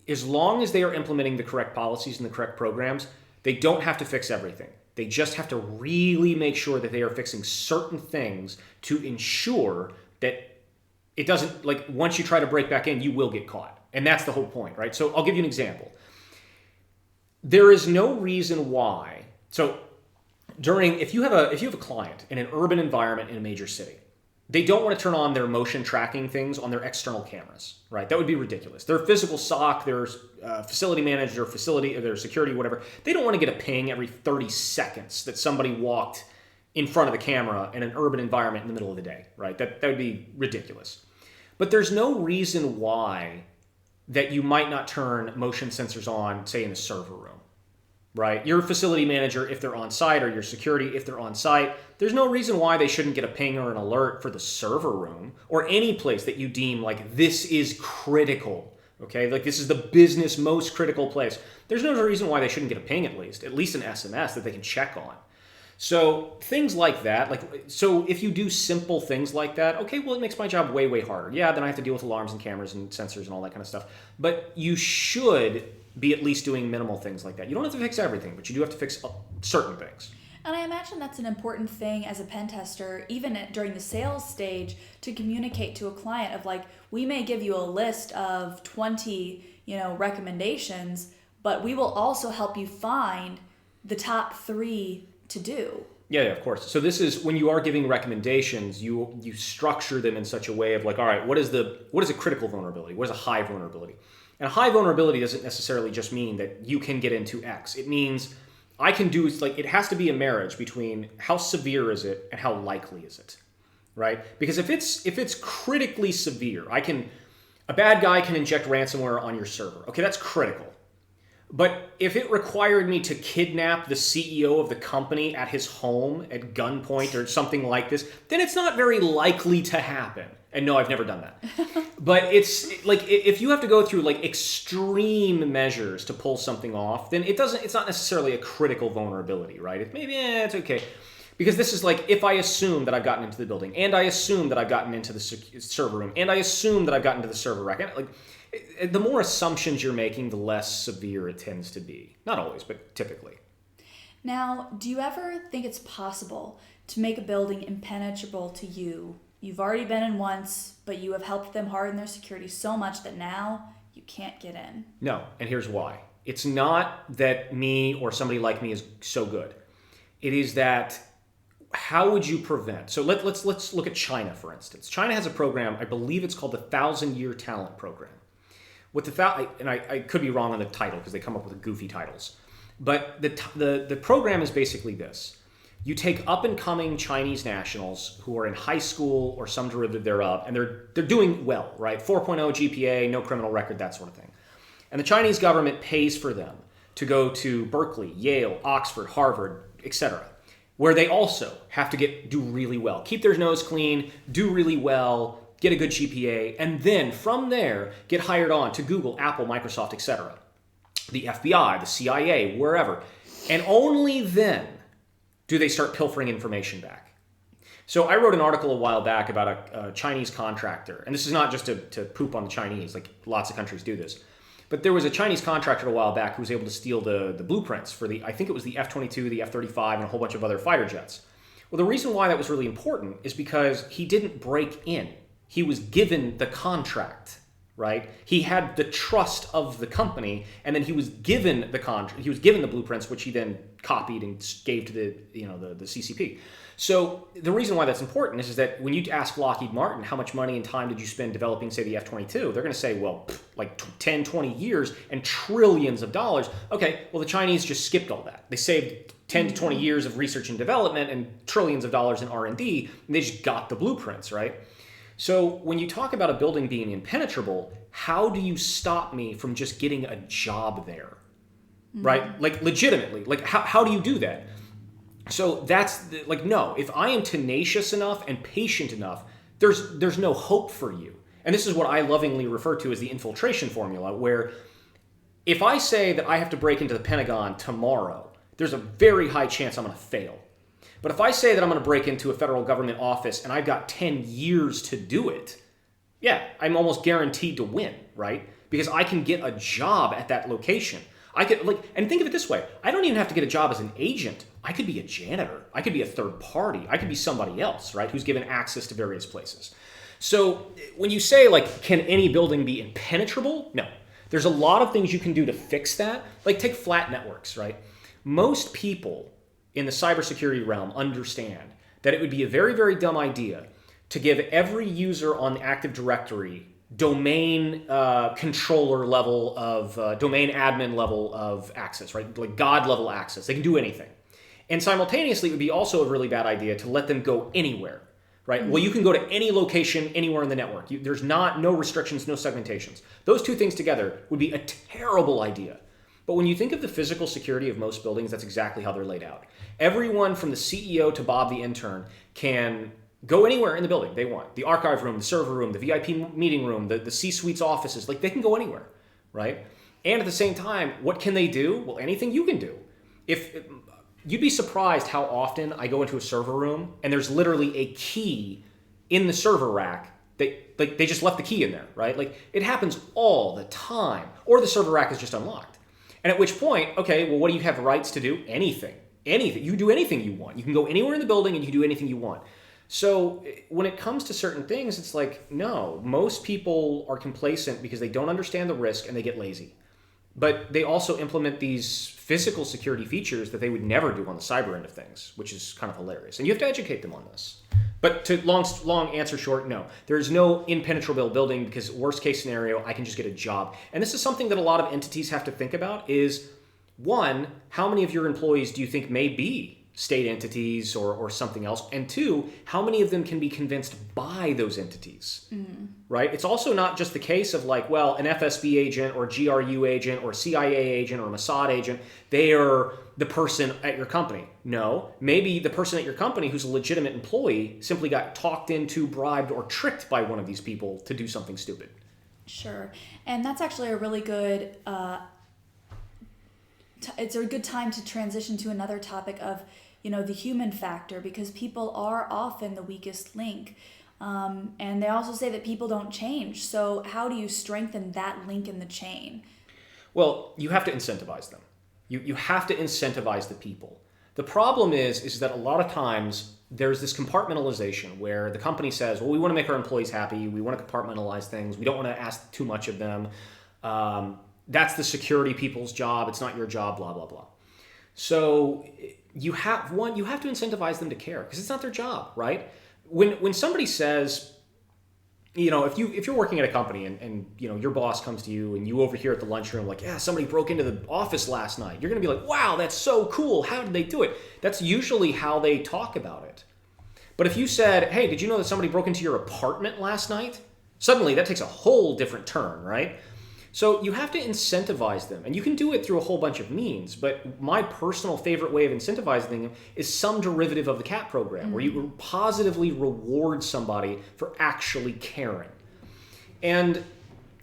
as long as they are implementing the correct policies and the correct programs, they don't have to fix everything. They just have to really make sure that they are fixing certain things to ensure that it doesn't, like, once you try to break back in, you will get caught. And that's the whole point, right? So I'll give you an example. There is no reason why. So if you have a client in an urban environment in a major city, they don't want to turn on their motion tracking things on their external cameras, right? That would be ridiculous. Their physical SOC, their facility manager, their security, whatever, they don't want to get a ping every 30 seconds that somebody walked in front of the camera in an urban environment in the middle of the day, right? That would be ridiculous. But there's no reason why that you might not turn motion sensors on, say, in a server room. Right? Your facility manager, if they're on site, or your security, if they're on site, there's no reason why they shouldn't get a ping or an alert for the server room or any place that you deem like this is critical. Okay? Like this is the business most critical place. There's no reason why they shouldn't get a ping at least an SMS that they can check on. So things like that, so if you do simple things like that, okay, well, it makes my job way, way harder. Yeah, then I have to deal with alarms and cameras and sensors and all that kind of stuff. But you should be at least doing minimal things like that. You don't have to fix everything, but you do have to fix certain things. And I imagine that's an important thing as a pen tester, even during the sales stage, to communicate to a client of like, we may give you a list of 20, recommendations, but we will also help you find the top 3 to do. Yeah, of course. So this is when you are giving recommendations, you structure them in such a way of like, all right, what is a critical vulnerability? What is a high vulnerability? And a high vulnerability doesn't necessarily just mean that you can get into X. It means I can do, it has to be a marriage between how severe is it and how likely is it, right? Because if it's critically severe, a bad guy can inject ransomware on your server. Okay, that's critical. But if it required me to kidnap the CEO of the company at his home at gunpoint or something like this, then it's not very likely to happen. And no, I've never done that. But it's like if you have to go through like extreme measures to pull something off, then it's not necessarily a critical vulnerability, right? It's okay. Because this is like if I assume that I've gotten into the building, and I assume that I've gotten into the server room, and I assume that I've gotten into the server rack, like the more assumptions you're making, the less severe it tends to be. Not always, but typically. Now, do you ever think it's possible to make a building impenetrable to you? You've already been in once, but you have helped them harden their security so much that now you can't get in. No, and here's why. It's not that me or somebody like me is so good. It is that how would you prevent? So let's look at China, for instance. China has a program, I believe it's called the 1,000-Year Talent Program. I could be wrong on the title because they come up with goofy titles. But the program is basically this. You take up-and-coming Chinese nationals who are in high school or some derivative thereof, and they're doing well, right? 4.0 GPA, no criminal record, that sort of thing. And the Chinese government pays for them to go to Berkeley, Yale, Oxford, Harvard, etc., where they also have to do really well, keep their nose clean, do really well, get a good GPA, and then from there get hired on to Google, Apple, Microsoft, etc., the FBI, the CIA, wherever. And only then do they start pilfering information back. So I wrote an article a while back about a Chinese contractor, and this is not just to poop on the Chinese, like lots of countries do this, but there was a Chinese contractor a while back who was able to steal the blueprints for I think it was the F-22, the F-35, and a whole bunch of other fighter jets. Well, the reason why that was really important is because he didn't break in. He was given the contract, right? He had the trust of the company, and then he was given the contract. He was given the blueprints, which he then copied and gave to the CCP. So the reason why that's important is that when you ask Lockheed Martin how much money and time did you spend developing, say, the F-22, they're going to say, well, like 10, 20 years and trillions of dollars. Okay, well, the Chinese just skipped all that. They saved 10 to 20 years of research and development and trillions of dollars in R&D, and they just got the blueprints, right? So when you talk about a building being impenetrable, how do you stop me from just getting a job there, right? Like legitimately, like how do you do that? So no, if I am tenacious enough and patient enough, there's no hope for you. And this is what I lovingly refer to as the infiltration formula, where if I say that I have to break into the Pentagon tomorrow, there's a very high chance I'm going to fail. But if I say that I'm going to break into a federal government office and I've got 10 years to do it, yeah, I'm almost guaranteed to win, right? Because I can get a job at that location. I could and think of it this way. I don't even have to get a job as an agent. I could be a janitor. I could be a third party. I could be somebody else, right? Who's given access to various places. So when you say can any building be impenetrable? No. There's a lot of things you can do to fix that. Like take flat networks, right? Most people in the cybersecurity realm understand that it would be a very, very dumb idea to give every user on the Active Directory domain controller level of domain admin level of access, right? Like God level access. They can do anything. And simultaneously, it would be also a really bad idea to let them go anywhere, right? Well, you can go to any location anywhere in the network. There's no restrictions, no segmentations. Those two things together would be a terrible idea. But when you think of the physical security of most buildings, that's exactly how they're laid out. Everyone from the CEO to Bob the intern can go anywhere in the building they want. The archive room, the server room, the VIP meeting room, the C-suite's offices, they can go anywhere, right? And at the same time, what can they do? Well, anything you can do. You'd be surprised how often I go into a server room and there's literally a key in the server rack. They just left the key in there, right? It happens all the time. Or the server rack is just unlocked. And at which point, okay, well, what do you have rights to do? Anything. Anything. You can do anything you want. You can go anywhere in the building and you can do anything you want. So when it comes to certain things, it's no, most people are complacent because they don't understand the risk and they get lazy. But they also implement these physical security features that they would never do on the cyber end of things, which is kind of hilarious. And you have to educate them on this. But to long answer short, no. There's no impenetrable building because worst case scenario, I can just get a job. And this is something that a lot of entities have to think about is, one, how many of your employees do you think may be state entities or something else? And two, how many of them can be convinced by those entities, right? It's also not just the case of like, well, an FSB agent or GRU agent or CIA agent or Mossad agent, they are the person at your company. No, maybe the person at your company who's a legitimate employee simply got talked into, bribed, or tricked by one of these people to do something stupid. Sure. And that's actually a really good, it's a good time to transition to another topic of, the human factor, because people are often the weakest link. And they also say that people don't change. So how do you strengthen that link in the chain? Well, you have to incentivize them. You have to incentivize the people. The problem is that a lot of times there's this compartmentalization where the company says, well, we want to make our employees happy. We want to compartmentalize things. We don't want to ask too much of them. That's the security people's job. It's not your job, blah, blah, blah. So you have to incentivize them to care because it's not their job, right? When somebody says, if you're working at a company and your boss comes to you and you overhear at the lunchroom like, yeah, somebody broke into the office last night, you're going to be like, wow, that's so cool. How did they do it? That's usually how they talk about it. But if you said, hey, did you know that somebody broke into your apartment last night? Suddenly that takes a whole different turn, right? So you have to incentivize them, and you can do it through a whole bunch of means, but my personal favorite way of incentivizing them is some derivative of the CAT program, where you positively reward somebody for actually caring. And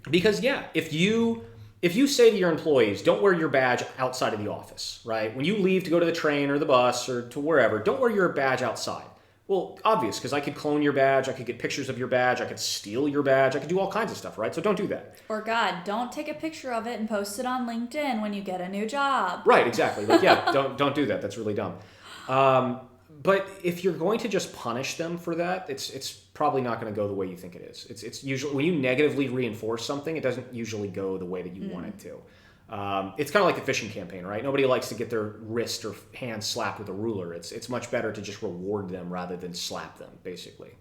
because, if you say to your employees, don't wear your badge outside of the office, right? When you leave to go to the train or the bus or to wherever, don't wear your badge outside. Well, obvious, because I could clone your badge, I could get pictures of your badge, I could steal your badge, I could do all kinds of stuff, right? So don't do that. Or God, don't take a picture of it and post it on LinkedIn when you get a new job. Right, exactly. Like, don't do that. That's really dumb. But if you're going to just punish them for that, it's probably not going to go the way you think it is. It's usually when you negatively reinforce something, it doesn't usually go the way that you want it to. It's kind of like the phishing campaign, right? Nobody likes to get their wrist or hand slapped with a ruler. It's much better to just reward them rather than slap them, basically.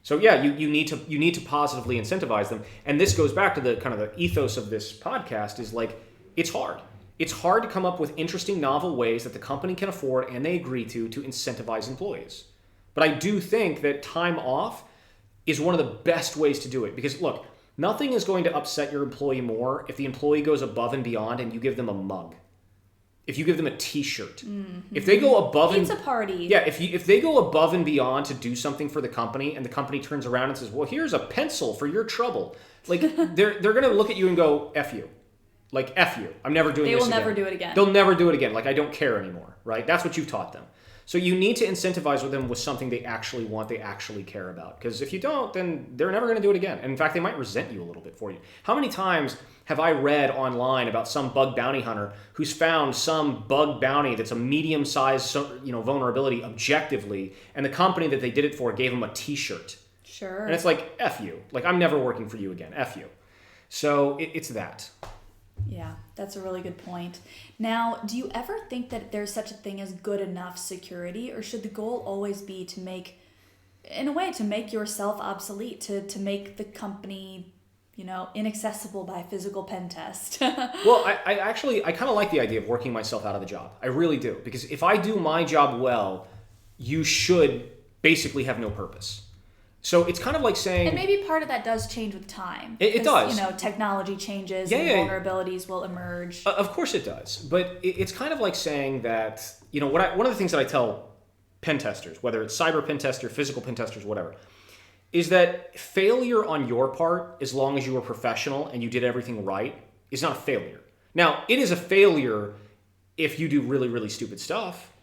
So you need to positively incentivize them, and this goes back to the kind of the ethos of this podcast is like it's hard. It's hard to come up with interesting, novel ways that the company can afford and they agree to incentivize employees. But I do think that time off is one of the best ways to do it because look. Nothing is going to upset your employee more if the employee goes above and beyond and you give them a mug. If you give them a t-shirt. Mm-hmm. If they go above Pizza party. Yeah, if they go above and beyond to do something for the company and the company turns around and says, well, here's a pencil for your trouble. Like, they're going to look at you and go, F you. Like, F you. I'm never doing this again. They will never do it again. They'll never do it again. Like, I don't care anymore, right? That's what you've taught them. So you need to incentivize them with something they actually want, they actually care about. Because if you don't, then they're never going to do it again. And in fact, they might resent you a little bit for you. How many times have I read online about some bug bounty hunter who's found some bug bounty that's a medium-sized vulnerability objectively, and the company that they did it for gave them a t-shirt. Sure. And it's like, F you. Like, I'm never working for you again. F you. So it's that. Yeah, that's a really good point. Now, do you ever think that there's such a thing as good enough security, or should the goal always be to make yourself obsolete, to make the company, inaccessible by physical pen test? Well, I kind of like the idea of working myself out of the job. I really do. Because if I do my job well, you should basically have no purpose. So it's kind of like saying... And maybe part of that does change with time. It does. Technology changes and vulnerabilities will emerge. Of course it does. But it's kind of like saying that, one of the things that I tell pen testers, whether it's cyber pen tester, physical pen testers, whatever, is that failure on your part, as long as you were professional and you did everything right, is not a failure. Now, it is a failure if you do really, really stupid stuff.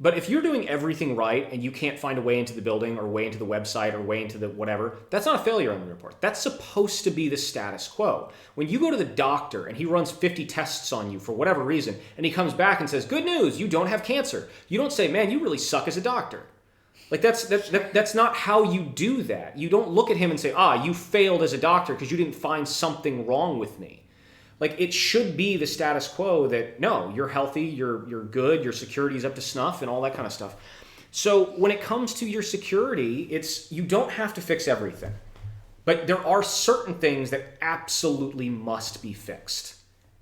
But if you're doing everything right and you can't find a way into the building or way into the website or way into the whatever, that's not a failure on the report. That's supposed to be the status quo. When you go to the doctor and he runs 50 tests on you for whatever reason, and he comes back and says, good news, you don't have cancer. You don't say, man, you really suck as a doctor. Like that's not how you do that. You don't look at him and say, you failed as a doctor because you didn't find something wrong with me. Like, it should be the status quo that, no, you're healthy, you're good, your security's up to snuff, and all that kind of stuff. So when it comes to your security, you don't have to fix everything. But there are certain things that absolutely must be fixed.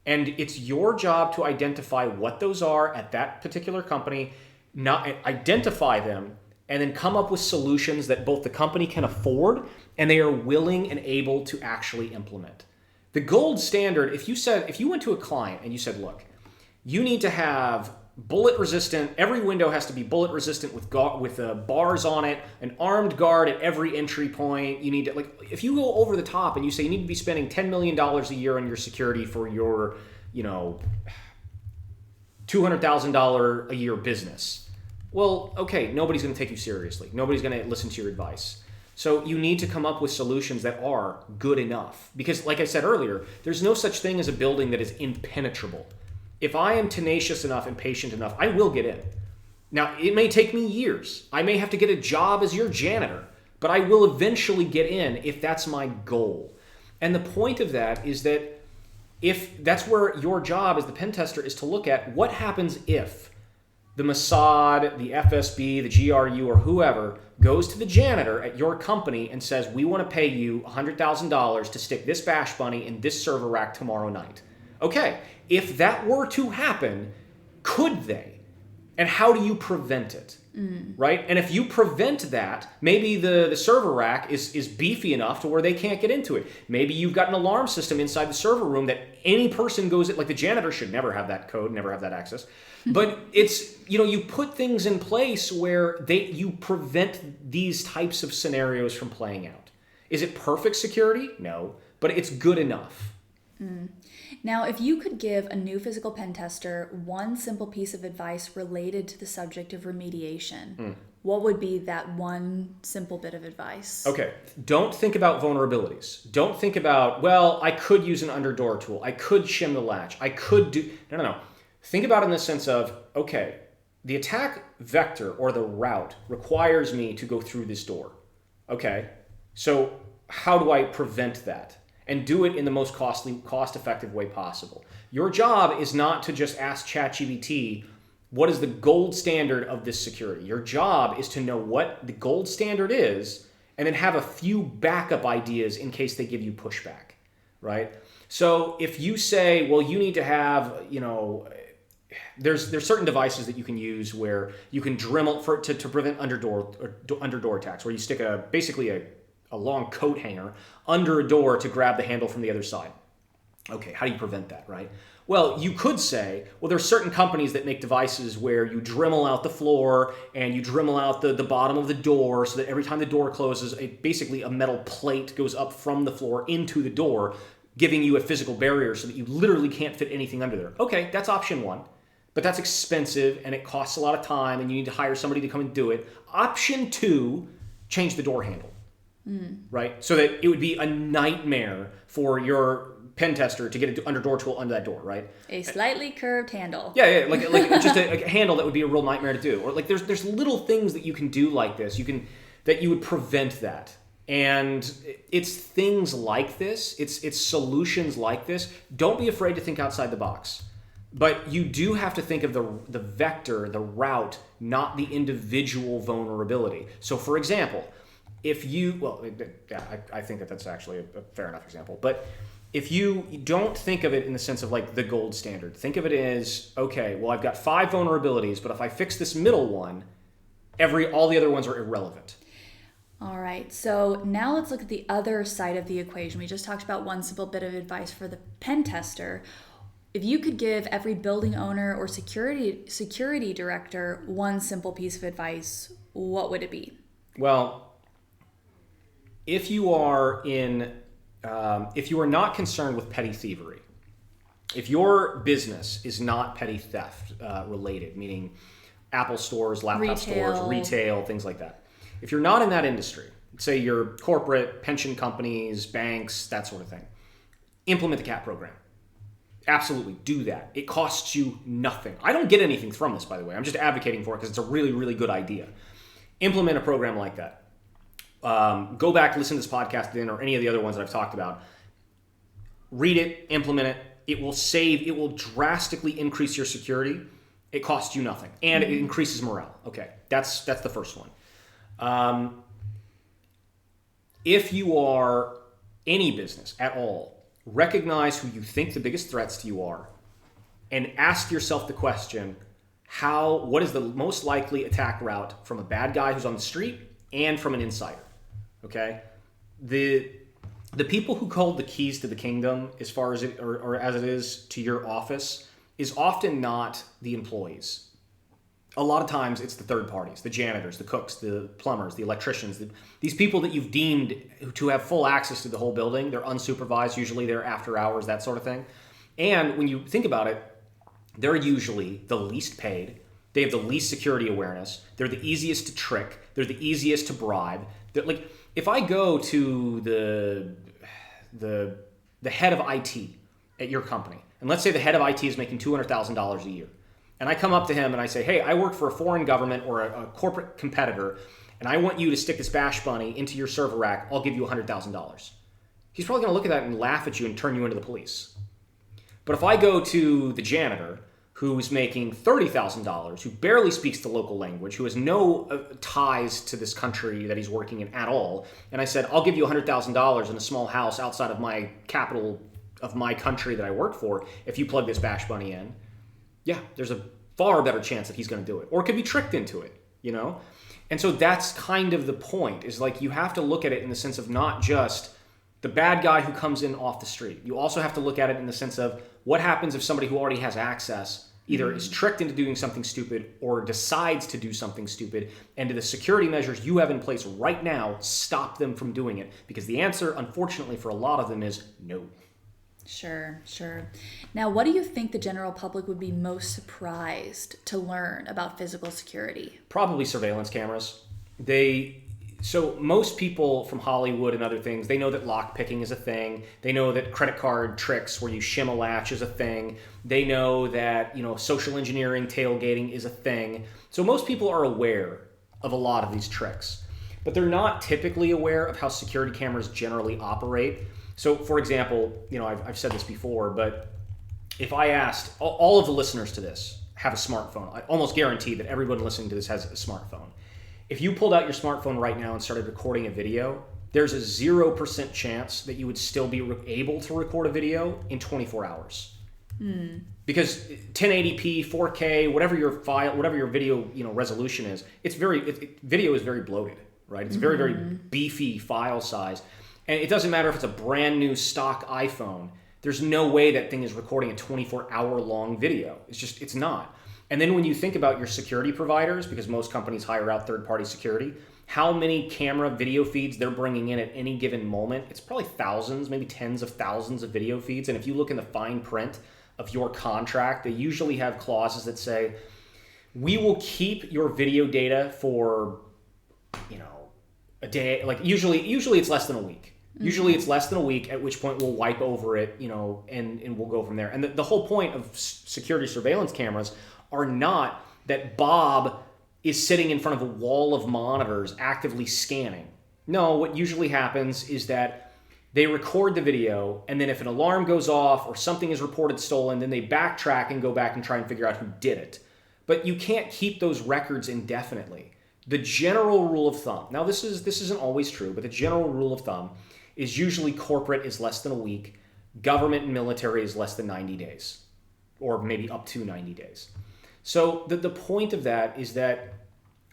And it's your job to identify what those are at that particular company, not identify them, and then come up with solutions that both the company can afford and they are willing and able to actually implement. The gold standard, if you went to a client and you said, look, you need to have bullet resistant, every window has to be bullet resistant with bars on it, an armed guard at every entry point. You need to, like, if you go over the top and you say you need to be spending $10 million a year on your security for your, $200,000 a year business. Well, okay, nobody's going to take you seriously. Nobody's going to listen to your advice. So you need to come up with solutions that are good enough. Because like I said earlier, there's no such thing as a building that is impenetrable. If I am tenacious enough and patient enough, I will get in. Now, it may take me years. I may have to get a job as your janitor, but I will eventually get in if that's my goal. And the point of that is that if that's where your job as the pen tester is to look at what happens if the Mossad, the FSB, the GRU, or whoever goes to the janitor at your company and says, we want to pay you $100,000 to stick this bash bunny in this server rack tomorrow night. Okay, if that were to happen, could they? And how do you prevent it? Right? And if you prevent that, maybe the server rack is beefy enough to where they can't get into it. Maybe you've got an alarm system inside the server room that any person goes in, like the janitor should never have that code, never have that access. But it's, you put things in place where you prevent these types of scenarios from playing out. Is it perfect security? No, but it's good enough. Now, if you could give a new physical pen tester one simple piece of advice related to the subject of remediation, what would be that one simple bit of advice? Okay, don't think about vulnerabilities. Don't think about, well, I could use an underdoor tool. I could shim the latch. I could do... No. Think about it in the sense of, okay, the attack vector or the route requires me to go through this door. Okay, so how do I prevent that? And do it in the most cost-effective way possible. Your job is not to just ask ChatGPT, what is the gold standard of this security? Your job is to know what the gold standard is and then have a few backup ideas in case they give you pushback, right? So if you say, well, you need to have, there's certain devices that you can use where you can Dremel to prevent underdoor attacks, where you stick basically a long coat hanger under a door to grab the handle from the other side. Okay, how do you prevent that, right? Well, you could say, well, there's certain companies that make devices where you Dremel out the floor and you Dremel out the bottom of the door so that every time the door closes, basically a metal plate goes up from the floor into the door, giving you a physical barrier so that you literally can't fit anything under there. Okay, that's option one, but that's expensive and it costs a lot of time and you need to hire somebody to come and do it. Option two, change the door handle. Right? So that it would be a nightmare for your pen tester to get an underdoor tool under that door, right? A slightly curved handle. Yeah, like just a handle that would be a real nightmare to do. Or like there's little things that you can do like this. That you would prevent that. And it's things like this. It's solutions like this. Don't be afraid to think outside the box. But you do have to think of the vector, the route, not the individual vulnerability. So for example, I think that's actually a fair enough example. But if you don't think of it in the sense of like the gold standard, think of it as, okay, well, I've got 5 vulnerabilities, but if I fix this middle one, all the other ones are irrelevant. All right, so now let's look at the other side of the equation. We just talked about one simple bit of advice for the pen tester. If you could give every building owner or security director one simple piece of advice, what would it be? Well, if you are not concerned with petty thievery, if your business is not petty theft related, meaning Apple stores, laptop stores, retail, things like that. If you're not in that industry, say you're corporate, pension companies, banks, that sort of thing, implement the CAT program. Absolutely, do that. It costs you nothing. I don't get anything from this, by the way. I'm just advocating for it because it's a really, really good idea. Implement a program like that. Go back, listen to this podcast then, or any of the other ones that I've talked about. Read it, implement it. It will drastically increase your security. It costs you nothing, and it increases morale. Okay, that's the first one. If you are any business at all, recognize who you think the biggest threats to you are, and ask yourself the question: what is the most likely attack route from a bad guy who's on the street and from an insider. Okay? The people who hold the keys to the kingdom, as far as it or as it is to your office, is often not the employees. A lot of times it's the third parties, the janitors, the cooks, the plumbers, the electricians, these people that you've deemed to have full access to the whole building. They're unsupervised, usually they're after hours, that sort of thing. And when you think about it, they're usually the least paid. They have the least security awareness. They're the easiest to trick. They're the easiest to bribe. Like, if I go to the head of IT at your company, and let's say the head of IT is making $200,000 a year, and I come up to him and I say, hey, I work for a foreign government or a corporate competitor, and I want you to stick this bash bunny into your server rack. I'll give you $100,000. He's probably going to look at that and laugh at you and turn you into the police. But if I go to the janitor who's making $30,000, who barely speaks the local language, who has no ties to this country that he's working in at all, and I said, I'll give you $100,000 in a small house outside of my capital of my country that I work for if you plug this bash bunny in, yeah, there's a far better chance that he's going to do it. Or could be tricked into it, you know? And so that's kind of the point, is like you have to look at it in the sense of not just the bad guy who comes in off the street. You also have to look at it in the sense of what happens if somebody who already has access either is tricked into doing something stupid or decides to do something stupid, and do the security measures you have in place right now stop them from doing it? Because the answer, unfortunately, for a lot of them is no. Sure. Now, what do you think the general public would be most surprised to learn about physical security? Probably surveillance cameras. So most people from Hollywood and other things, they know that lock picking is a thing. They know that credit card tricks where you shim a latch is a thing. They know that, social engineering, tailgating is a thing. So most people are aware of a lot of these tricks, but they're not typically aware of how security cameras generally operate. So, for example, I've said this before, but if I asked all of the listeners to this have a smartphone, I almost guarantee that everyone listening to this has a smartphone. If you pulled out your smartphone right now and started recording a video, there's a 0% chance that you would still be able to record a video in 24 hours. Because 1080p, 4K, whatever your video resolution is, video is very bloated, right? It's very, very beefy file size. And it doesn't matter if it's a brand new stock iPhone. There's no way that thing is recording a 24-hour long video. It's not. And then when you think about your security providers, because most companies hire out third-party security, how many camera video feeds they're bringing in at any given moment, it's probably thousands, maybe tens of thousands of video feeds. And if you look in the fine print of your contract, they usually have clauses that say, we will keep your video data for, a day. Like usually it's less than a week. Usually it's less than a week, at which point we'll wipe over it, and we'll go from there. And the whole point of security surveillance cameras are not that Bob is sitting in front of a wall of monitors actively scanning. No, what usually happens is that they record the video, and then if an alarm goes off or something is reported stolen, then they backtrack and go back and try and figure out who did it. But you can't keep those records indefinitely. The general rule of thumb, now this isn't always true, but the general rule of thumb is usually corporate is less than a week, government and military is less than 90 days, or maybe up to 90 days. So the point of that is that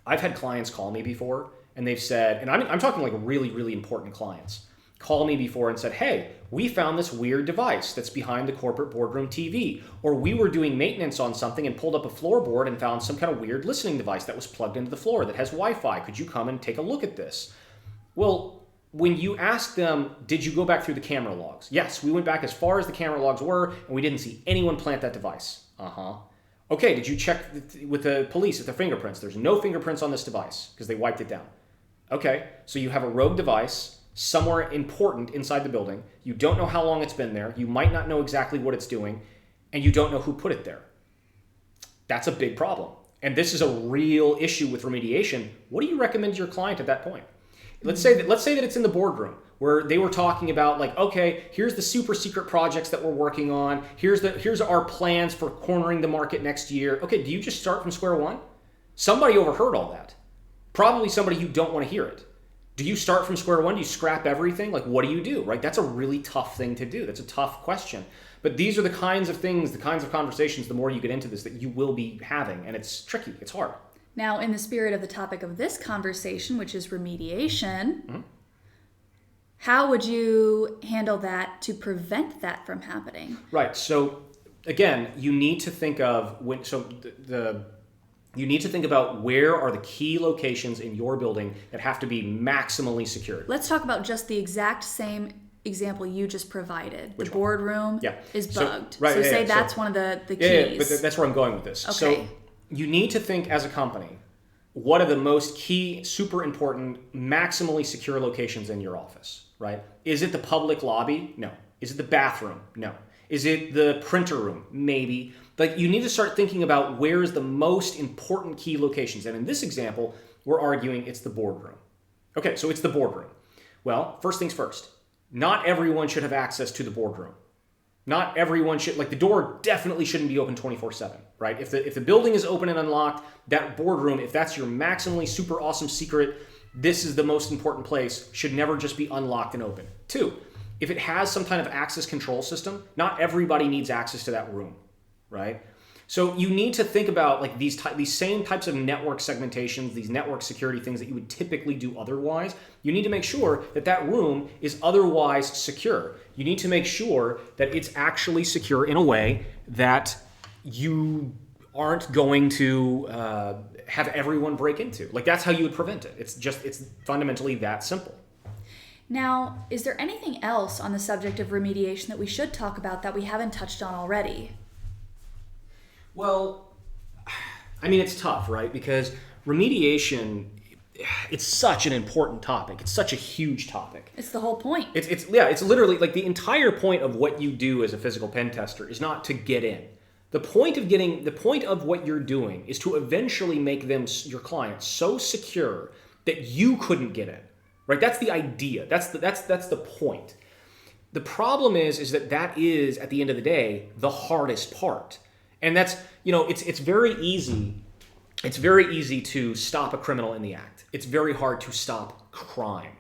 I've had clients call me before, and they've said, and I'm talking like really, really important clients, call me before and said, hey, we found this weird device that's behind the corporate boardroom TV, or we were doing maintenance on something and pulled up a floorboard and found some kind of weird listening device that was plugged into the floor that has Wi-Fi. Could you come and take a look at this? Well, when you ask them, did you go back through the camera logs? Yes, we went back as far as the camera logs were, and we didn't see anyone plant that device. Okay, did you check with the police at their fingerprints? There's no fingerprints on this device because they wiped it down. Okay, so you have a rogue device somewhere important inside the building. You don't know how long it's been there. You might not know exactly what it's doing, and you don't know who put it there. That's a big problem. And this is a real issue with remediation. What do you recommend to your client at that point? Let's say that it's in the boardroom where they were talking about like, okay, here's the super secret projects that we're working on. Here's our plans for cornering the market next year. Okay, do you just start from square one? Somebody overheard all that. Probably somebody who don't want to hear it. Do you start from square one? Do you scrap everything? Like, what do you do, right? That's a really tough thing to do. That's a tough question. But these are the kinds of things, the kinds of conversations, the more you get into this, that you will be having. And it's tricky. It's hard. Now, in the spirit of the topic of this conversation, which is remediation, how would you handle that to prevent that from happening? Right. So again, you need to think of you need to think about where are the key locations in your building that have to be maximally secured. Let's talk about just the exact same example you just provided. Which the boardroom is bugged. Right, so say that's one of the keys. Yeah, but that's where I'm going with this. Okay. So you need to think as a company, what are the most key, super important, maximally secure locations in your office, right? Is it the public lobby? No. Is it the bathroom? No. Is it the printer room? Maybe. Like, you need to start thinking about where is the most important key locations. And in this example, we're arguing it's the boardroom. Okay, so it's the boardroom. Well, first things first. Not everyone should have access to the boardroom. Not everyone should, like, the door definitely shouldn't be open 24/7, right? If the building is open and unlocked, that boardroom, if that's your maximally super awesome secret, this is the most important place, should never just be unlocked and open. 2, if it has some kind of access control system, not everybody needs access to that room, right? So you need to think about like these same types of network segmentations, these network security things that you would typically do otherwise. You need to make sure that that room is otherwise secure. You need to make sure that it's actually secure in a way that you aren't going to have everyone break into. Like, that's how you would prevent it. It's fundamentally that simple. Now, is there anything else on the subject of remediation that we should talk about that we haven't touched on already? Well, I mean, it's tough, right? Because remediation, it's such an important topic. It's such a huge topic. It's the whole point. It's literally like the entire point of what you do as a physical pen tester is not to get in. The point of what you're doing is to eventually make your clients so secure that you couldn't get in. Right? That's the idea. That's the point. The problem is that is at the end of the day the hardest part. And that's, it's very easy. It's very easy to stop a criminal in the act. It's very hard to stop crime.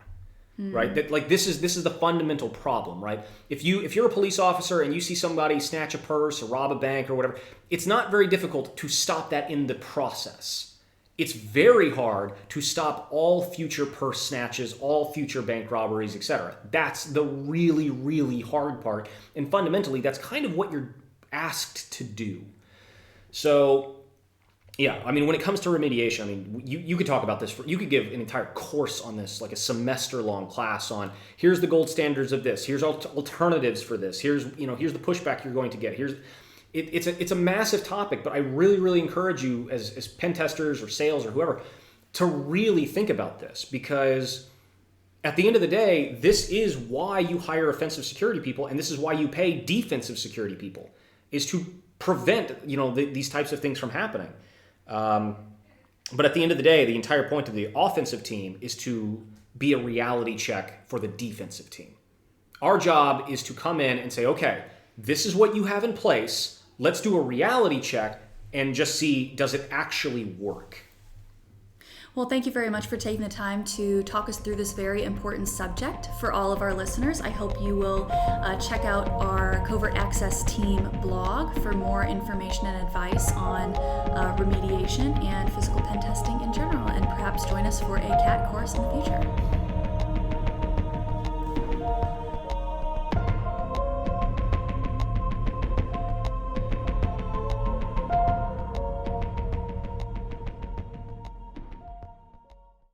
Right? This is the fundamental problem, right? If you're a police officer and you see somebody snatch a purse or rob a bank or whatever, it's not very difficult to stop that in the process. It's very hard to stop all future purse snatches, all future bank robberies, etc. That's the really, really hard part. And fundamentally, that's kind of what you're asked to do. So, yeah, I mean, when it comes to remediation, I mean, you could talk about this. You could give an entire course on this, like a semester-long class on here's the gold standards of this, here's alternatives for this, here's the pushback you're going to get. It's a massive topic, but I really, really encourage you as pen testers or sales or whoever to really think about this, because at the end of the day, this is why you hire offensive security people, and this is why you pay defensive security people, is to prevent these types of things from happening. But at the end of the day, the entire point of the offensive team is to be a reality check for the defensive team. Our job is to come in and say, okay, this is what you have in place. Let's do a reality check and just see, does it actually work? Well, thank you very much for taking the time to talk us through this very important subject for all of our listeners. I hope you will check out our Covert Access Team blog for more information and advice on remediation and physical pen testing in general, and perhaps join us for a CAT course in the future.